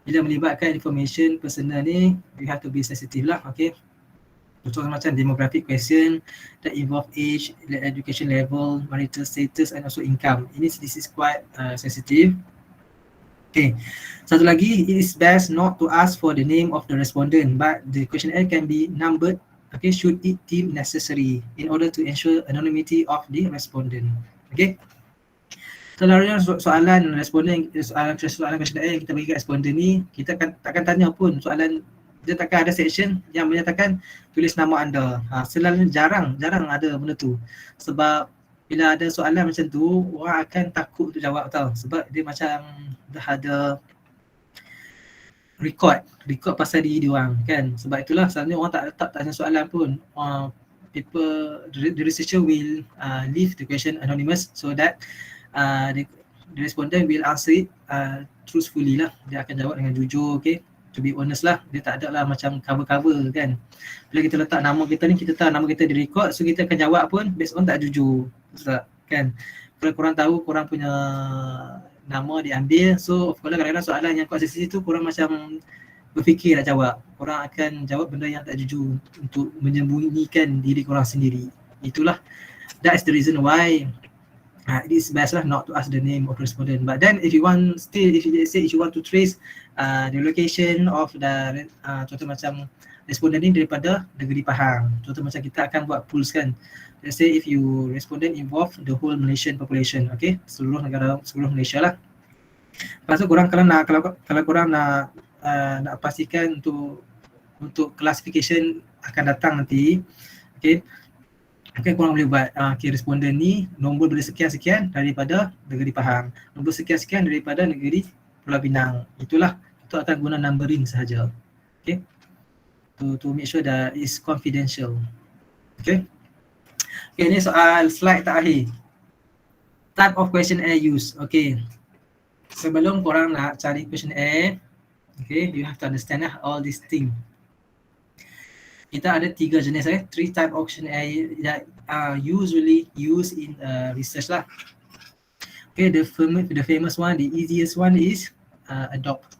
bila melibatkan information personal ni, you have to be sensitive lah. Okay, contoh macam demographic question that involve age, education level, marital status and also income. This is quite sensitive. Okay, satu lagi, it is best not to ask for the name of the respondent, but the questionnaire can be numbered, okay, should it deem necessary in order to ensure anonymity of the respondent. Okay, selalunya soalan responden, soalan questionnaire yang kita bagi kat responden ni, kita takkan tanya pun soalan, dia takkan ada section yang menyatakan tulis nama anda. Selalunya jarang ada benda tu. Sebab bila ada soalan macam tu, orang akan takut untuk jawab tau. Sebab dia macam dah ada record pasal diri dia orang kan. Sebab itulah selalunya orang tak tanya soalan pun. The researcher will leave the question anonymous so that the respondent will answer it truthfully lah. Dia akan jawab dengan jujur, okay. To be honest lah, dia tak ada lah macam cover-cover kan. Bila kita letak nama kita ni, kita tahu nama kita di record, so kita akan jawab pun based on tak jujur, kan. Kalau korang tahu korang punya nama diambil, so of course kadang-kadang soalan yang kuat sisi tu korang macam berfikir nak jawab. Korang akan jawab benda yang tak jujur untuk menyembunyikan diri korang sendiri. Itulah, that is the reason why it is best lah not to ask the name of the respondent. But then if you want to trace the location of the contoh macam respondent ni daripada negeri Pahang, contoh macam kita akan buat pools kan. Let's say if you respondent involve the whole Malaysian population, okay, seluruh Malaysia lah. Lepas tu korang kalau korang nak pastikan untuk classification akan datang nanti, okay, korang boleh buat responden ni nombor bersekian-sekian daripada negeri Pahang, nombor sekian-sekian daripada negeri Pulau Pinang. Itulah, itu akan guna numbering sahaja. Okay, to make sure that is confidential. Okay, ni soal slide terakhir. Type of questionnaire use. Okay, sebelum korang nak cari questionnaire, okay, you have to understand all these things. Kita ada 3 jenis, three type of questionnaire that are usually used in research lah. Okay, the famous one, the easiest one is adopt.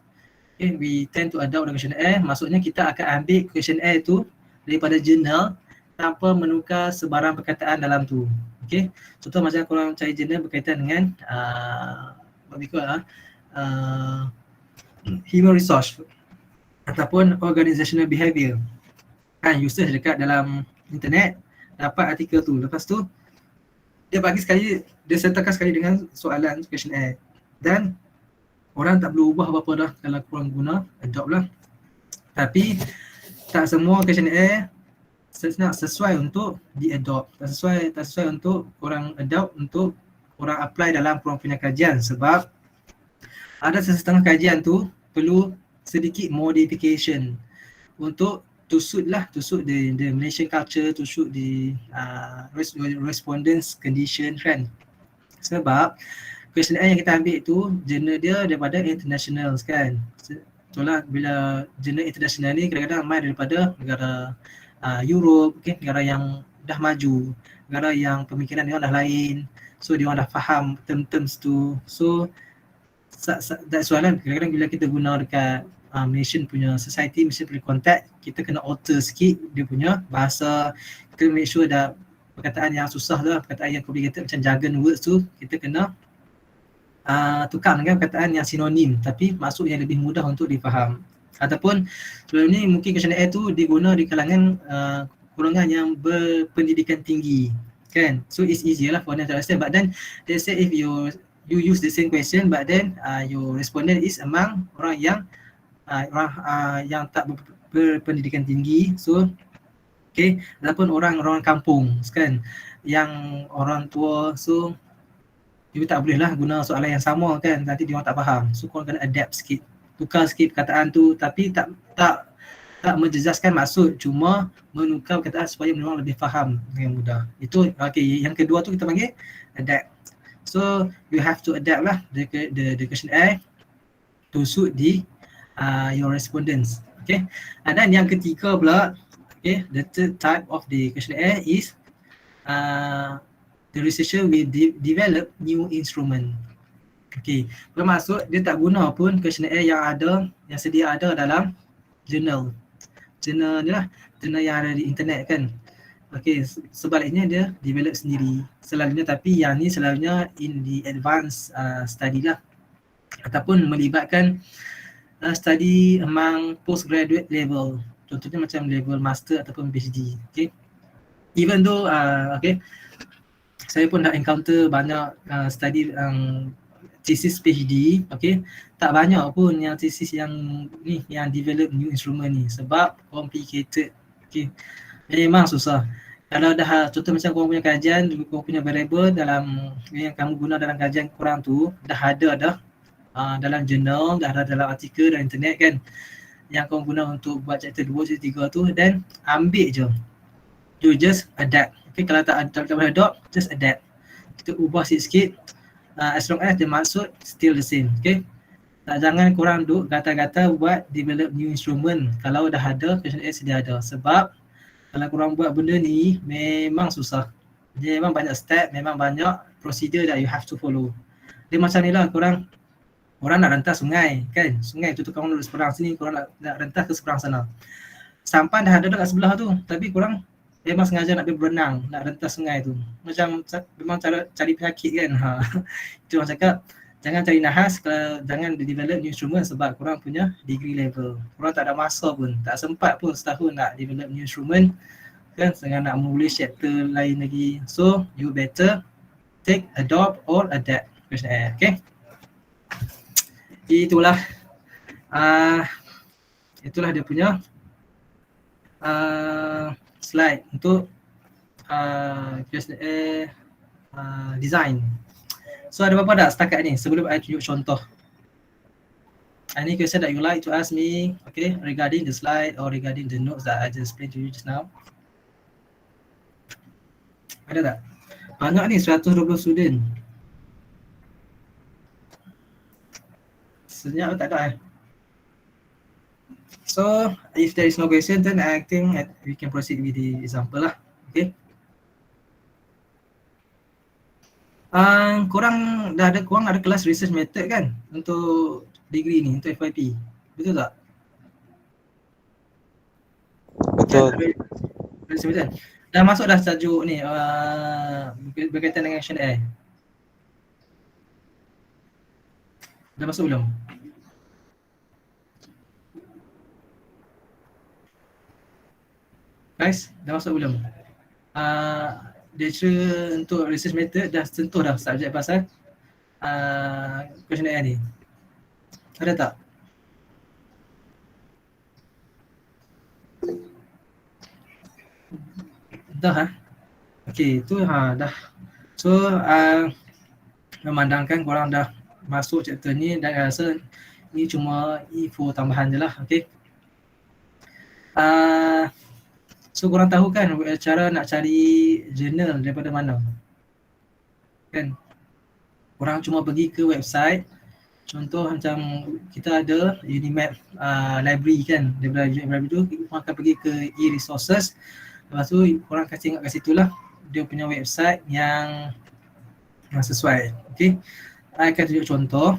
Okay, we tend to adopt the questionnaire. Maksudnya kita akan ambil questionnaire tu daripada jurnal tanpa menukar sebarang perkataan dalam tu. Okay, contoh macam korang cari jurnal berkaitan dengan human resource ataupun organizational behavior. Kan, you search dekat dalam internet, dapat artikel tu. Lepas tu dia bagi sekali, dia sertakan sekali dengan soalan questionnaire. Dan orang tak perlu ubah apa-apa dah kalau korang guna adopt lah. Tapi tak semua questionnaire sesuai untuk di-adopt. Tak sesuai untuk korang adopt, untuk korang apply dalam korang punya kajian. Sebab ada setengah kajian tu perlu sedikit modification untuk to suit the Malaysian culture, to suit the respondents condition kan. Sebab questionnaire yang kita ambil tu jurnal dia daripada international kan. Itulah, bila jurnal international ni kadang-kadang main daripada negara Europe, okay, negara yang dah maju, negara yang pemikiran dia dah lain, so dia orang dah faham terms tu. So that's why kadang-kadang bila kita guna dekat Malaysian punya society, Malaysian punya contact, kita kena alter sikit dia punya bahasa. Kita make sure dah perkataan yang susah lah, perkataan yang complicated macam jargon words tu, kita kena tukar dengan perkataan yang sinonim tapi maksud yang lebih mudah untuk difaham. Ataupun sebelum ni mungkin questionnaire tu diguna di kalangan golongan yang berpendidikan tinggi, kan? So it's easier lah for them to understand. But then they say if you use the same question but then your respondent is among orang yang yang tak berpendidikan tinggi, so okay, ataupun orang kampung kan, yang orang tua, so you tak boleh lah guna soalan yang sama kan, nanti dia orang tak faham. So korang kena adapt sikit, tukar sikit perkataan tu, tapi tak menjejaskan maksud, cuma menukar perkataan supaya orang lebih faham dengan mudah. Itu okay. Yang kedua tu kita panggil adapt. So you have to adapt lah the questionnaire to suit your respondents. Okay. Dan yang ketiga pula, okay, the third type of the questionnaire is the researcher will develop new instrument. Okay, bermaksud dia tak guna pun questionnaire yang sedia ada dalam jurnal ni lah, jurnal yang ada di internet kan. Okay, sebaliknya dia develop sendiri selalunya, tapi yang ni selalunya in the advanced study lah, ataupun melibatkan study among postgraduate level, contohnya macam level master ataupun PhD. Okay, even though okay, saya pun dah encounter banyak study thesis PhD, okay, tak banyak pun yang thesis yang ni yang develop new instrument ni, sebab complicated. Okay, memang susah. Kalau dah contoh macam korang punya kajian, korang punya variable dalam yang kamu guna dalam kajian korang tu dah ada dalam jurnal, dah ada dalam artikel dan internet kan, yang korang guna untuk buat chapter 2, chapter 3 tu, dan ambil je, you just adapt. Okay, kalau tak boleh adopt, just adapt. Kita ubah sikit-sikit, as long as the maksud still the same. Okay, jangan korang duk gata-gata buat develop new instrument kalau dah ada questionnaire sedia ada, sebab kalau korang buat benda ni memang susah. Dia memang banyak step, memang banyak procedure that you have to follow. Dia macam ni lah, korang nak rentas sungai kan, sungai tu korang duduk seberang sini, korang nak rentas ke seberang sana. Sampan dah ada dekat sebelah tu, tapi korang memang sengaja nak pergi berenang, nak rentas sungai tu. Macam memang cara cari penyakit kan. Itu orang cakap, jangan cari nahas, jangan develop new instrument sebab korang punya degree level. Korang tak ada masa pun, tak sempat pun setahun nak develop new instrument kan, dengan nak menulis chapter lain lagi. So you better take, adopt or adapt questionnaire. Okay, itulah dia punya slide untuk questionnaire design. So ada apa-apa tak setakat ni sebelum I tunjuk contoh? Any question that you like to ask me, okay, regarding the slide or regarding the notes that I just explained to you just now? Ada tak? Banyak ni, 120 student. Senyap tak ada So if there is no question, then I think we can proceed with the example lah. Okay. Korang ada kelas research method kan untuk degree ni, untuk FYP, betul tak? Betul. Betul. Dah masuk dah tajuk ni berkaitan dengan questionnaire. Dah masuk belum? Guys, dah masuk belum? Lecture untuk research method dah sentuh dah subjek pasal questionnaire ni. Ada tak? Dah Okay, tu dah. So memandangkan korang dah masuk chapter ni dan rasa ni cuma info tambahan je lah. Okay. So korang tahu kan cara nak cari jurnal daripada mana? Kan? Korang cuma pergi ke website. Contoh macam kita ada Unimap library kan. Daripada library tu korang akan pergi ke e-resources. Lepas tu korang akan tengok kat situ lah dia punya website yang sesuai. Okay. I akan tunjuk contoh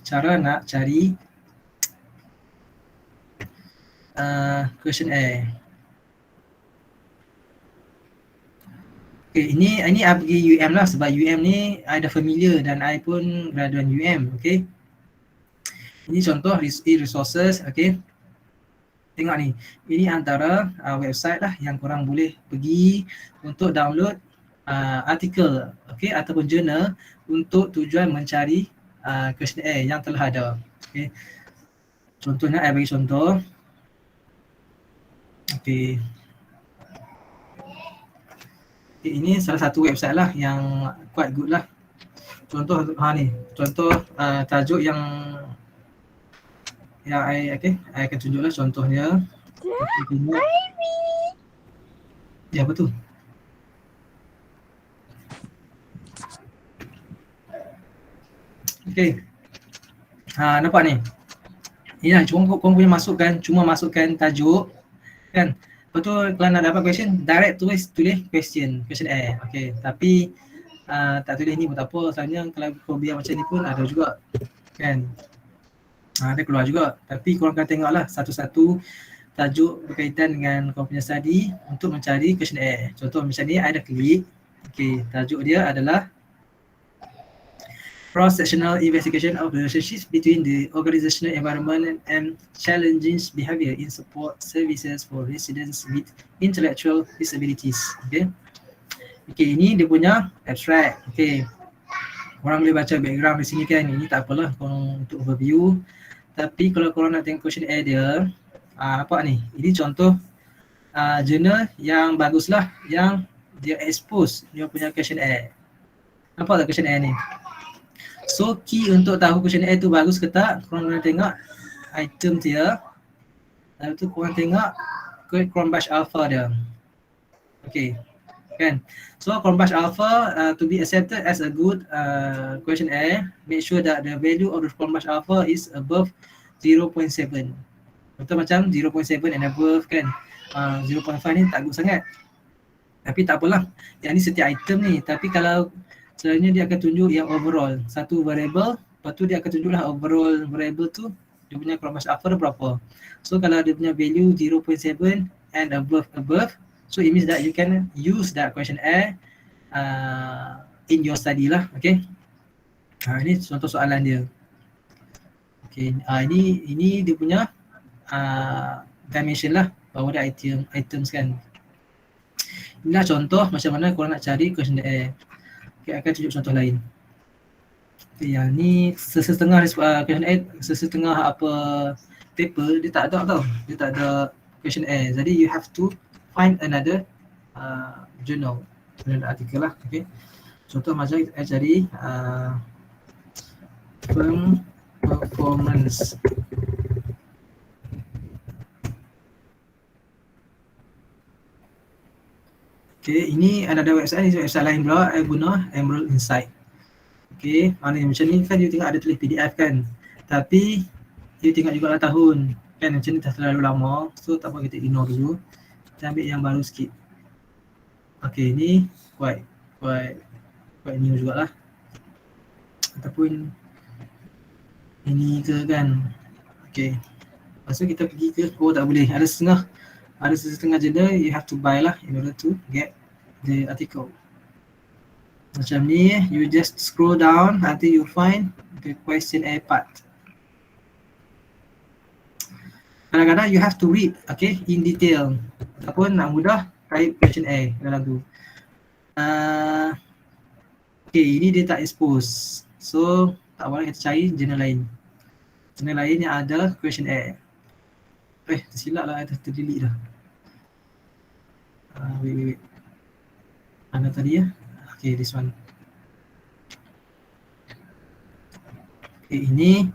cara nak cari questionnaire. Okay, ini I pergi UM lah sebab UM ni I dah familiar dan I pun graduan UM. Okay, ini contoh e-resources. Okay, tengok ni, ini antara website lah yang korang boleh pergi untuk download artikel, okay, ataupun jurnal untuk tujuan mencari questionnaire yang telah ada. Okay, contohnya I bagi contoh. Okay, ini salah satu website lah yang quite good lah. Contoh ni, contoh tajuk yang I akan tunjuklah contohnya. Ya, betul. Okay, nampak ni. Ini lah, korang punya cuma masukkan tajuk kan. Betul, kalau nak dapat question, direct tulis questionnaire. Okay, tapi tak tulis ni pun tak apa. Asalnya kalau kau biar macam ni pun ada juga kan. Dia keluar juga. Tapi korang akan tengoklah satu-satu tajuk berkaitan dengan kau punya study untuk mencari questionnaire. Contoh macam ni, I dah klik. Okay, tajuk dia adalah cross-sectional investigation of relationships between the organizational environment and challenging behavior in support services for residents with intellectual disabilities. Okay, ini dia punya abstract. Okay, korang boleh baca background di sini kan. Ini tak apalah korang untuk overview. Tapi kalau korang nak tengok questionnaire dia, nampak ni, ini contoh jurnal yang bagus lah, yang dia expose dia punya questionnaire. Nampak tak questionnaire ni? So key untuk tahu questionnaire tu bagus ke tak, korang boleh tengok item dia. Lepas tu korang tengok Cronbach Alpha dia. Okay, kan? So Cronbach Alpha to be accepted as a good questionnaire, make sure that the value of the Cronbach Alpha is above 0.7. Betul, macam 0.7 and above kan. 0.5 ni tak good sangat. Tapi tak apalah, yang ni setiap item ni. Tapi kalau selalunya dia akan tunjuk yang overall, satu variable, lepas tu dia akan tunjuklah overall variable tu dia punya Cronbach Alpha dia berapa. So kalau dia punya value 0.7 and above, so it means that you can use that questionnaire in your study lah. Okay, ini contoh soalan dia. Okay, ini dia punya dimension lah, bahawa dia items kan. Inilah contoh macam mana korang nak cari questionnaire. Okay, akan tunjuk contoh lain. Okay, yang ni sesetengah questionnaire, sesetengah apa paper dia tak ada tau. Dia tak ada questionnaire. Jadi you have to find another journal, artikel lah. Okay, contoh macam saya cari firm performance. Okay, ini ada website lain pula, I guna Emerald Insight. Okay, mana macam ni kan you tengok ada tulis PDF kan. Tapi you tengok juga lah tahun kan, macam ni dah terlalu lama. So tak apa, kita ignore dulu. Kita ambil yang baru sikit. Okay, ni quite new jugalah. Ataupun ini ke kan. Okay, lepas tu kita pergi ke, tak boleh, ada setengah jurnal you have to buy lah in order to get the article. Macam ni, you just scroll down until you find the questionnaire part. Kadang-kadang you have to read, okay, in detail. Ataupun nak mudah, type questionnaire dalam tu. Okay, ini dia tak expose. So, tak boleh kita cari jurnal lain. Jurnal lain yang ada questionnaire. Tersilap lah, terdelete dah. Wait. Mana tadi ya? Okay, this one. Okay, ini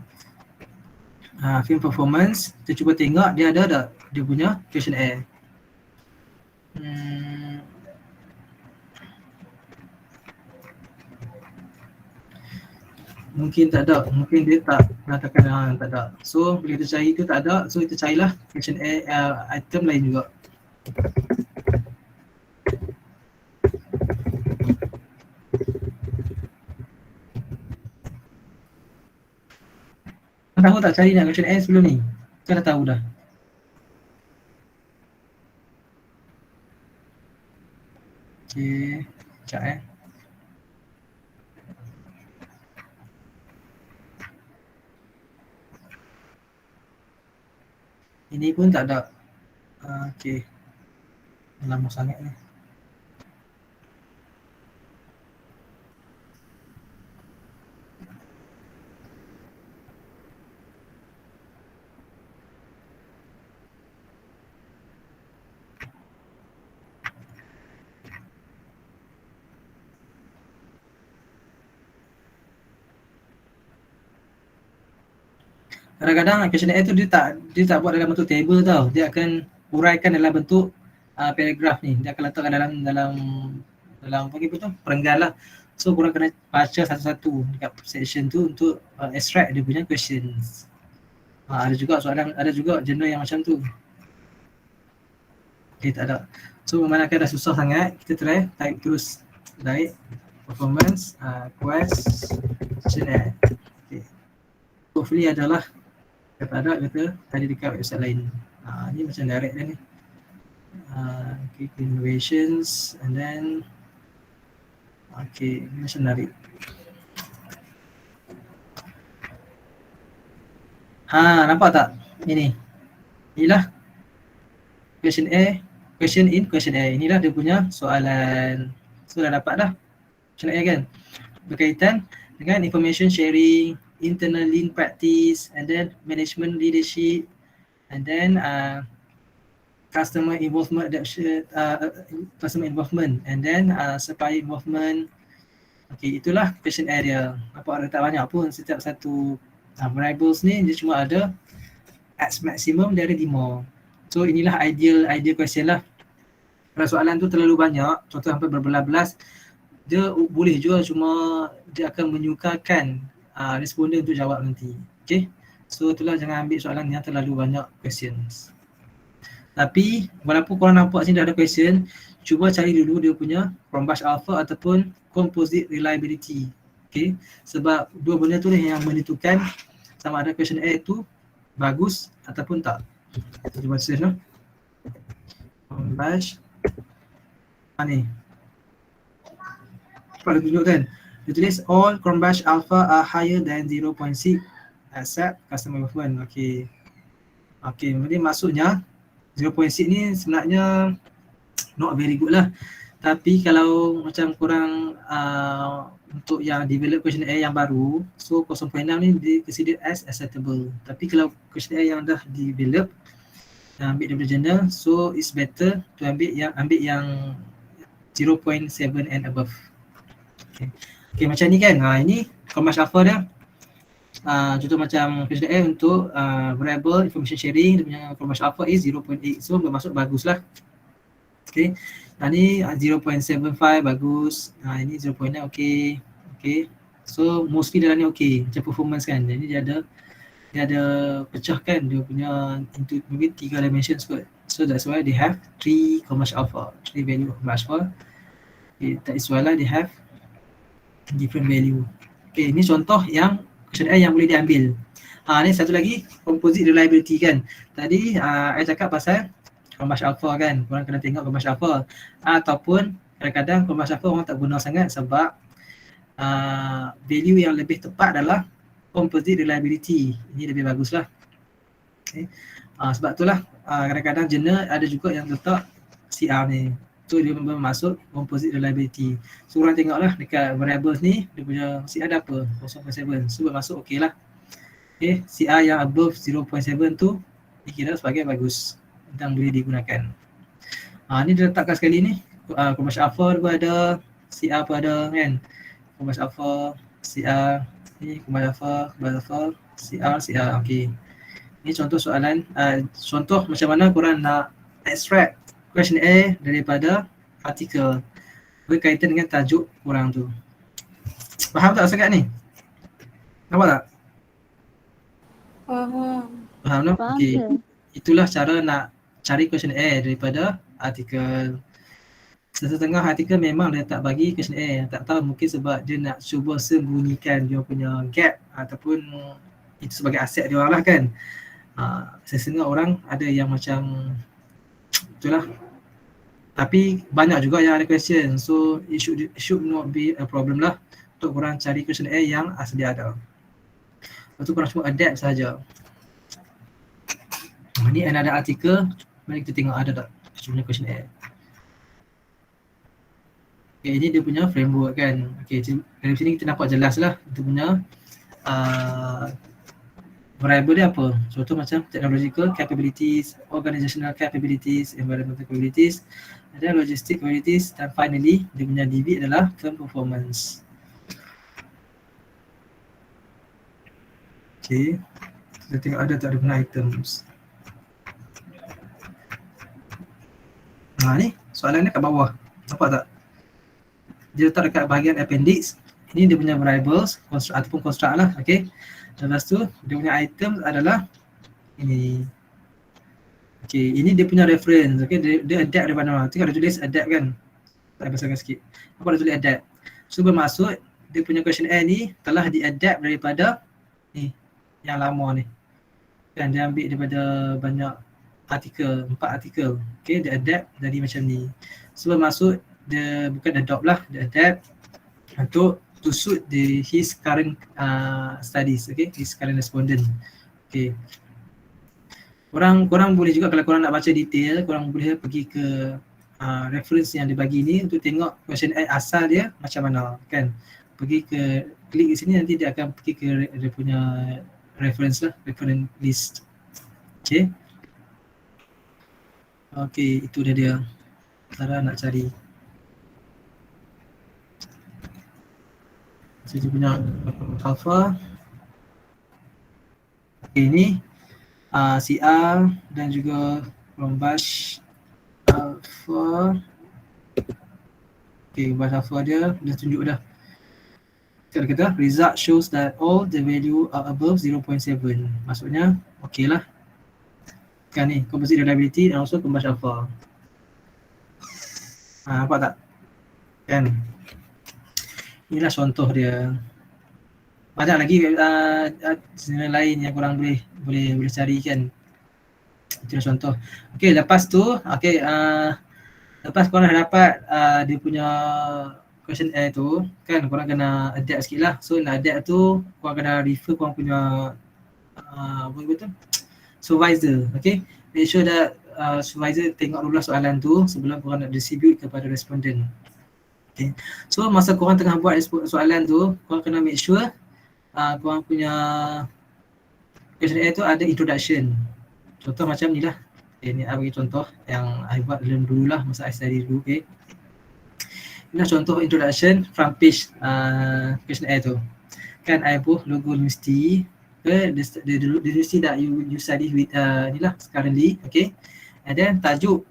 film performance. Kita cuba tengok dia ada tak dia punya questionnaire. Mungkin tak ada, mungkin dia tak katakan tak ada. So bila kita cari tu tak ada, so kita carilah questionnaire item lain juga. Tahu tak cari nak questionnaire sebelum ni? Kau dah tahu dah. Okay. Sekejap Ini pun tak ada. Okay. Lama sangat ni. Kadang-kadang questionnaire tu dia tak buat dalam bentuk table tau. Dia akan uraikan dalam bentuk paragraf ni. Dia akan letakkan dalam apa tu? Perenggan lah. So korang kena baca satu-satu dekat section tu untuk extract dia punya questions. Ada juga soalan, ada juga jurnal yang macam tu. Okay, tak ada. So memandangkan dah susah sangat, kita try type terus naik performance questionnaire. Okay. Hopefully adalah kata ada kata tadi dekat website lain. Ni macam direct dah ni. Okay, innovations and then okay, ni macam menarik. Nampak tak? Ini. Inilah question in, questionnaire. Inilah dia punya soalan. So dah dapat dah questionnaire kan? Berkaitan dengan information sharing, internal lean practice, and then management leadership, and then customer involvement adoption, customer involvement, and then supplier involvement. Okay, itulah question area. Nampak ada tak banyak pun, setiap satu variables ni dia cuma ada at maximum dari 5. So inilah ideal question lah. Kalau soalan tu terlalu banyak, contoh sampai berbelas-belas, dia boleh juga, cuma dia akan menyukarkan responden untuk jawab nanti. Okay, so itulah, jangan ambil soalan yang terlalu banyak questions. Tapi walaupun korang nampak sini dah ada question, cuba cari dulu dia punya Chromebus Alpha ataupun composite reliability. Okay, sebab dua benda tu yang menentukan sama ada questionnaire tu bagus ataupun tak. Cuba search no. Chromebus ni. Cepat dia tunjuk kan. Dia tulis all Chromebus Alpha are higher than 0.6 except customer involvement. Okay. Okay, jadi maksudnya 0.6 ni sebenarnya not very good lah. Tapi kalau macam korang untuk yang develop questionnaire yang baru, so 0.6 ni di consider as acceptable. Tapi kalau questionnaire yang dah develop, ambil daripada journal, so it's better to ambil yang 0.7 and above. Okay, macam ni kan. Ini Chromebus Alpha dia. Contoh macam questionnaire untuk variable information sharing, dia punya Chromebus Alpha is 0.8. So bermaksud bagus lah. Okay. Ni 0.75 bagus. Ini 0.9 okay. Okay. So mostly dalam ni okay. Macam performance kan. Jadi dia ada pecahkan dia punya into maybe 3 dimensions kot. So that's why they have 3 Chromebus Alpha, 3 value of Chromebus Alpha. Okay, that is why they have different value. Okay, ni contoh yang questionnaire yang boleh diambil. Ni satu lagi composite reliability kan. Tadi saya cakap pasal Chromebus Alpha kan. Korang kena tengok Chromebus Alpha. Ataupun kadang-kadang Chromebus Alpha orang tak guna sangat sebab value yang lebih tepat adalah composite reliability. Ini lebih bagus lah. Okay. Sebab itulah kadang-kadang journal ada juga yang letak CR ni. So dia masuk composite reliability. So korang tengoklah dekat variables ni, dia punya CR ada apa? 0.7. So masuk okey lah. Okay, CR yang above 0.7 tu dikira sebagai bagus dan boleh digunakan. Ni dia letakkan sekali ni. Chromebus Alpha pun ada, CR pun ada kan. Chromebus Alpha, CR, ni Chromebus Alpha, CR, okey. Ni contoh soalan, contoh macam mana korang nak extract questionnaire daripada artikel berkaitan dengan tajuk korang tu. Faham tak sangat ni? Nampak tak? Faham tak? Okey. Itulah cara nak cari questionnaire daripada artikel. Setengah artikel memang dia tak bagi questionnaire. Tak tahu, mungkin sebab dia nak cuba sembunyikan dia punya gap ataupun itu sebagai aset dia orang lah kan. Setengah orang ada yang macam itulah, Tapi banyak juga yang ada question, so it should not be a problem lah untuk korang cari questionnaire yang sedia ada. Lepas tu korang cuma adapt saja. Ni another article, mari kita tengok ada tak sebenarnya questionnaire. Okay, ini dia punya framework kan. Okay, dari sini kita nampak jelas lah dia punya variable dia apa. Contoh macam technological capabilities, organizational capabilities, environmental capabilities, ada logistic capabilities, dan finally dia punya DV adalah term performance. Okay, kita tengok ada tak dia punya items. Ni soalan ni kat bawah, nampak tak? Dia letak dekat bahagian appendix. Ini dia punya variables ataupun construct lah, okay. Lepas tu dia punya item adalah ini. Okay, ini dia punya reference, okay. Dia adapt daripada mana? Tengok dia tulis adapt kan. Tak besarkan sikit. Apa dia tulis adapt? So bermaksud dia punya questionnaire ni telah diadapt daripada ni yang lama ni. Kan dia ambil daripada banyak artikel, 4 artikel. Okay, dia adapt dari macam ni. So bermaksud dia bukan adopt lah, dia adapt untuk to suit his current studies, okay, his current respondent. Okay. Korang boleh juga kalau korang nak baca detail, korang boleh pergi ke reference yang dia bagi ni untuk tengok questionnaire asal dia macam mana, kan. Pergi ke klik di sini, nanti dia akan pergi ke dia punya reference lah, reference list. Okay. Okay, itu dia cara nak cari. Saya punya alpha. Okay, ini CR dan juga Rombash alpha. Okay, Rombash alpha dia dah tunjuk dah. Kita kata result shows that all the value are above 0.7. Maksudnya okay lah. Kan ni composite reliability dan also Rombash alpha. Nampak tak? Kan? Inilah contoh dia. Banyak lagi channel lain yang korang boleh cari kan. Itulah contoh. Okey, lepas tu lepas korang dah dapat dia punya questionnaire tu kan, korang kena adapt sikit lah. So nak adapt tu korang kena refer korang punya betul supervisor. Okay, make sure that supervisor tengok dulu soalan tu sebelum korang nak distribute kepada respondent. Okay. So masa korang tengah buat soalan tu, korang kena make sure korang punya questionnaire tu ada introduction. Contoh macam ni lah. Okay, ni I bagi contoh yang I buat dulu lah masa I study dulu. Okay. Inilah contoh introduction from page questionnaire tu. Kan I buat logo university, the university that you study with ni lah currently. Okay. And then tajuk,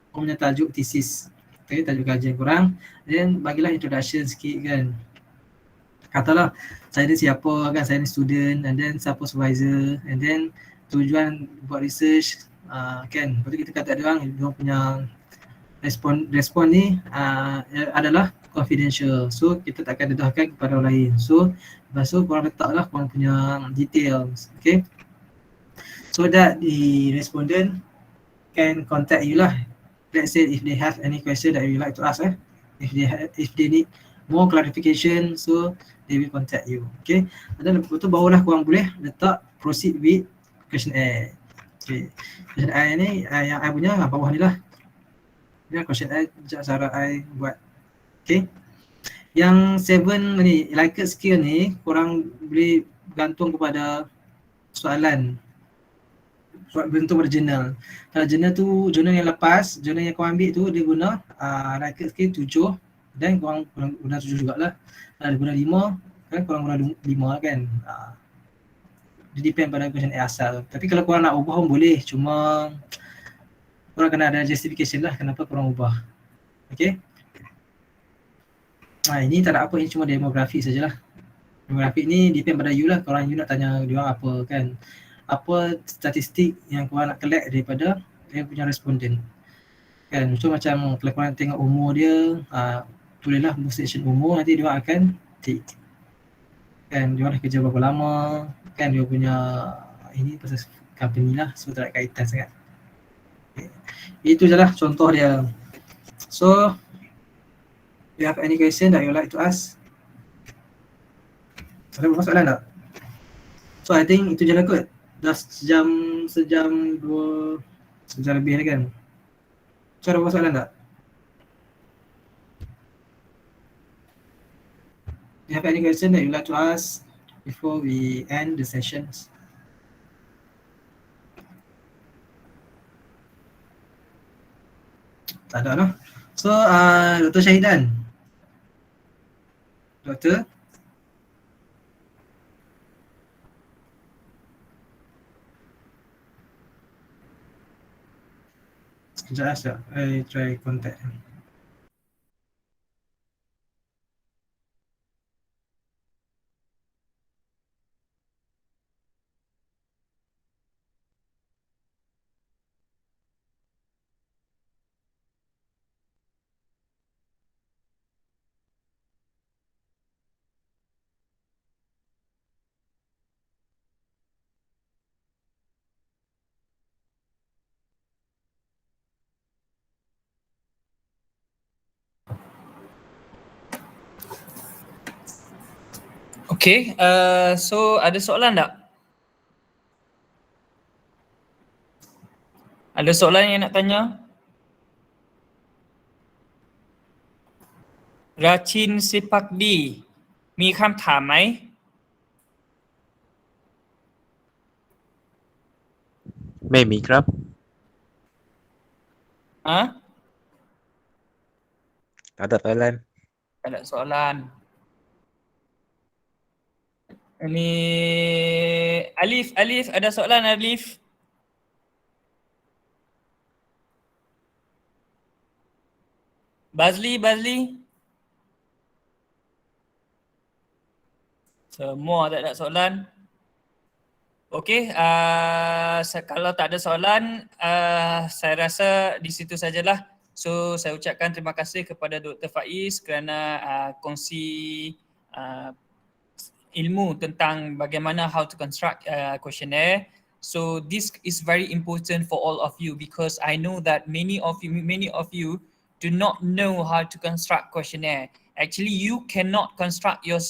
korang punya tajuk thesis. Okay, tajuk kajian korang. Then bagilah introduction sikit kan. Katalah saya ni siapa kan, saya ni student, and then siapa supervisor, and then tujuan buat research kan. Lepas tu kita kata dia orang punya respon ni adalah confidential. So kita tak akan dedahkan kepada orang lain. So lepas tu korang letaklah korang punya details. Okay. So that the respondent can contact you lah. Let's say if they have any question that you like to ask, if they need more clarification, so they will contact you. Okay. Dan lepas tu barulah korang boleh letak proceed with questionnaire. Okay. Questionnaire ni yang I punya bawah ni lah. Ni questionnaire cara I buat. Okay. Yang 7 ni, Likert skill ni korang boleh bergantung kepada soalan. Bentuk pada jurnal. Kalau jurnal tu, jurnal yang lepas, jurnal yang kau ambil tu dia guna Likert skill 7 dan korang guna 7 jugalah. Kalau dia guna 5 kan, korang guna 5 kan. Dia depend pada questionnaire asal. Tapi kalau korang nak ubah pun boleh, cuma korang kena ada justification lah kenapa korang ubah. Okay. Ini tak ada apa, ini cuma demografik sajalah. Demografik ni depend pada you lah, korang you nak tanya dia orang apa kan. Apa statistik yang korang nak collect daripada dia punya respondent kan. So macam kalau korang tengok umur dia, tulislah section umur, nanti dia akan tick kan, dia orang dah kerja berapa lama kan, dia punya ini pasal company lah, so tak ada kaitan sangat. Okay. Itu je lah contoh dia. So, do you have any question that you like to ask? Ada masalah tak? So I think itu je lah kot. Dah sejam 2 sejam lebih ni kan. So ada masalah tak? Do you have any question that you like to ask before we end the sessions? Tak ada lah. So Dr. Syahidan. Doktor? Sekejap sekejap. I try contact him. Okay, so ada soalan tak? Ada soalan yang nak tanya? Rachin Sipak D มีคำถามไหม ไม่มีครับ ฮะ ada soalan Tak ada soalan. Ini Alif ada soalan Alif? Bazli? Semua tak ada soalan. Okey, kalau tak ada soalan, saya rasa di situ sajalah. So, saya ucapkan terima kasih kepada Dr. Faiz kerana kongsi ilmu tentang bagaimana how to construct questionnaire. So, this is very important for all of you because I know that many of you do not know how to construct questionnaire. Actually, you cannot construct you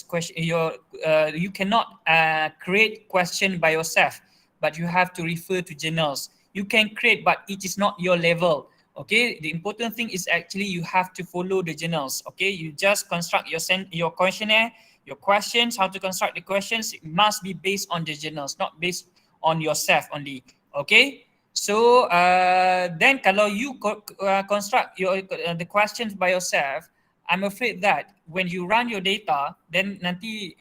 cannot create question by yourself, but you have to refer to journals. You can create, but it is not your level. Okay, the important thing is actually you have to follow the journals. Okay, you just construct your questionnaire, your questions, how to construct the questions. It must be based on the journals, not based on yourself only. Okay. So then kalau you construct the questions by yourself, I'm afraid that when you run your data, then nanti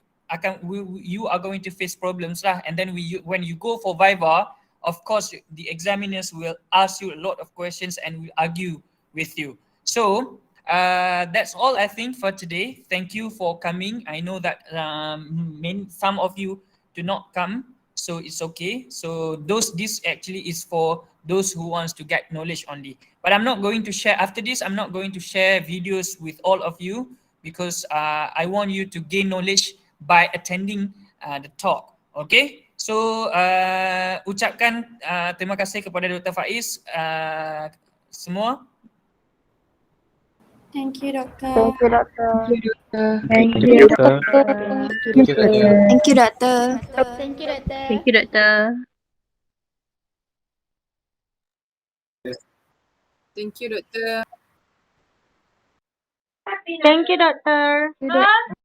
you are going to face problems lah. And then when you go for Viva, of course the examiners will ask you a lot of questions and will argue with you. So that's all I think for today. Thank you for coming. I know that some of you do not come, so it's okay. So this actually is for those who wants to get knowledge only. But I'm not going to share after this. I'm not going to share videos with all of you because I want you to gain knowledge by attending the talk. Okay. So ucapkan terima kasih kepada Dr. Faiz semua. Thank you, Doctor. Thank you, Doctor. Thank you, Doctor. Thank you, Doctor. Thank you, Doctor. Thank you, Doctor. Thank you, Doctor. Thank you, Doctor. Thank you, Doctor.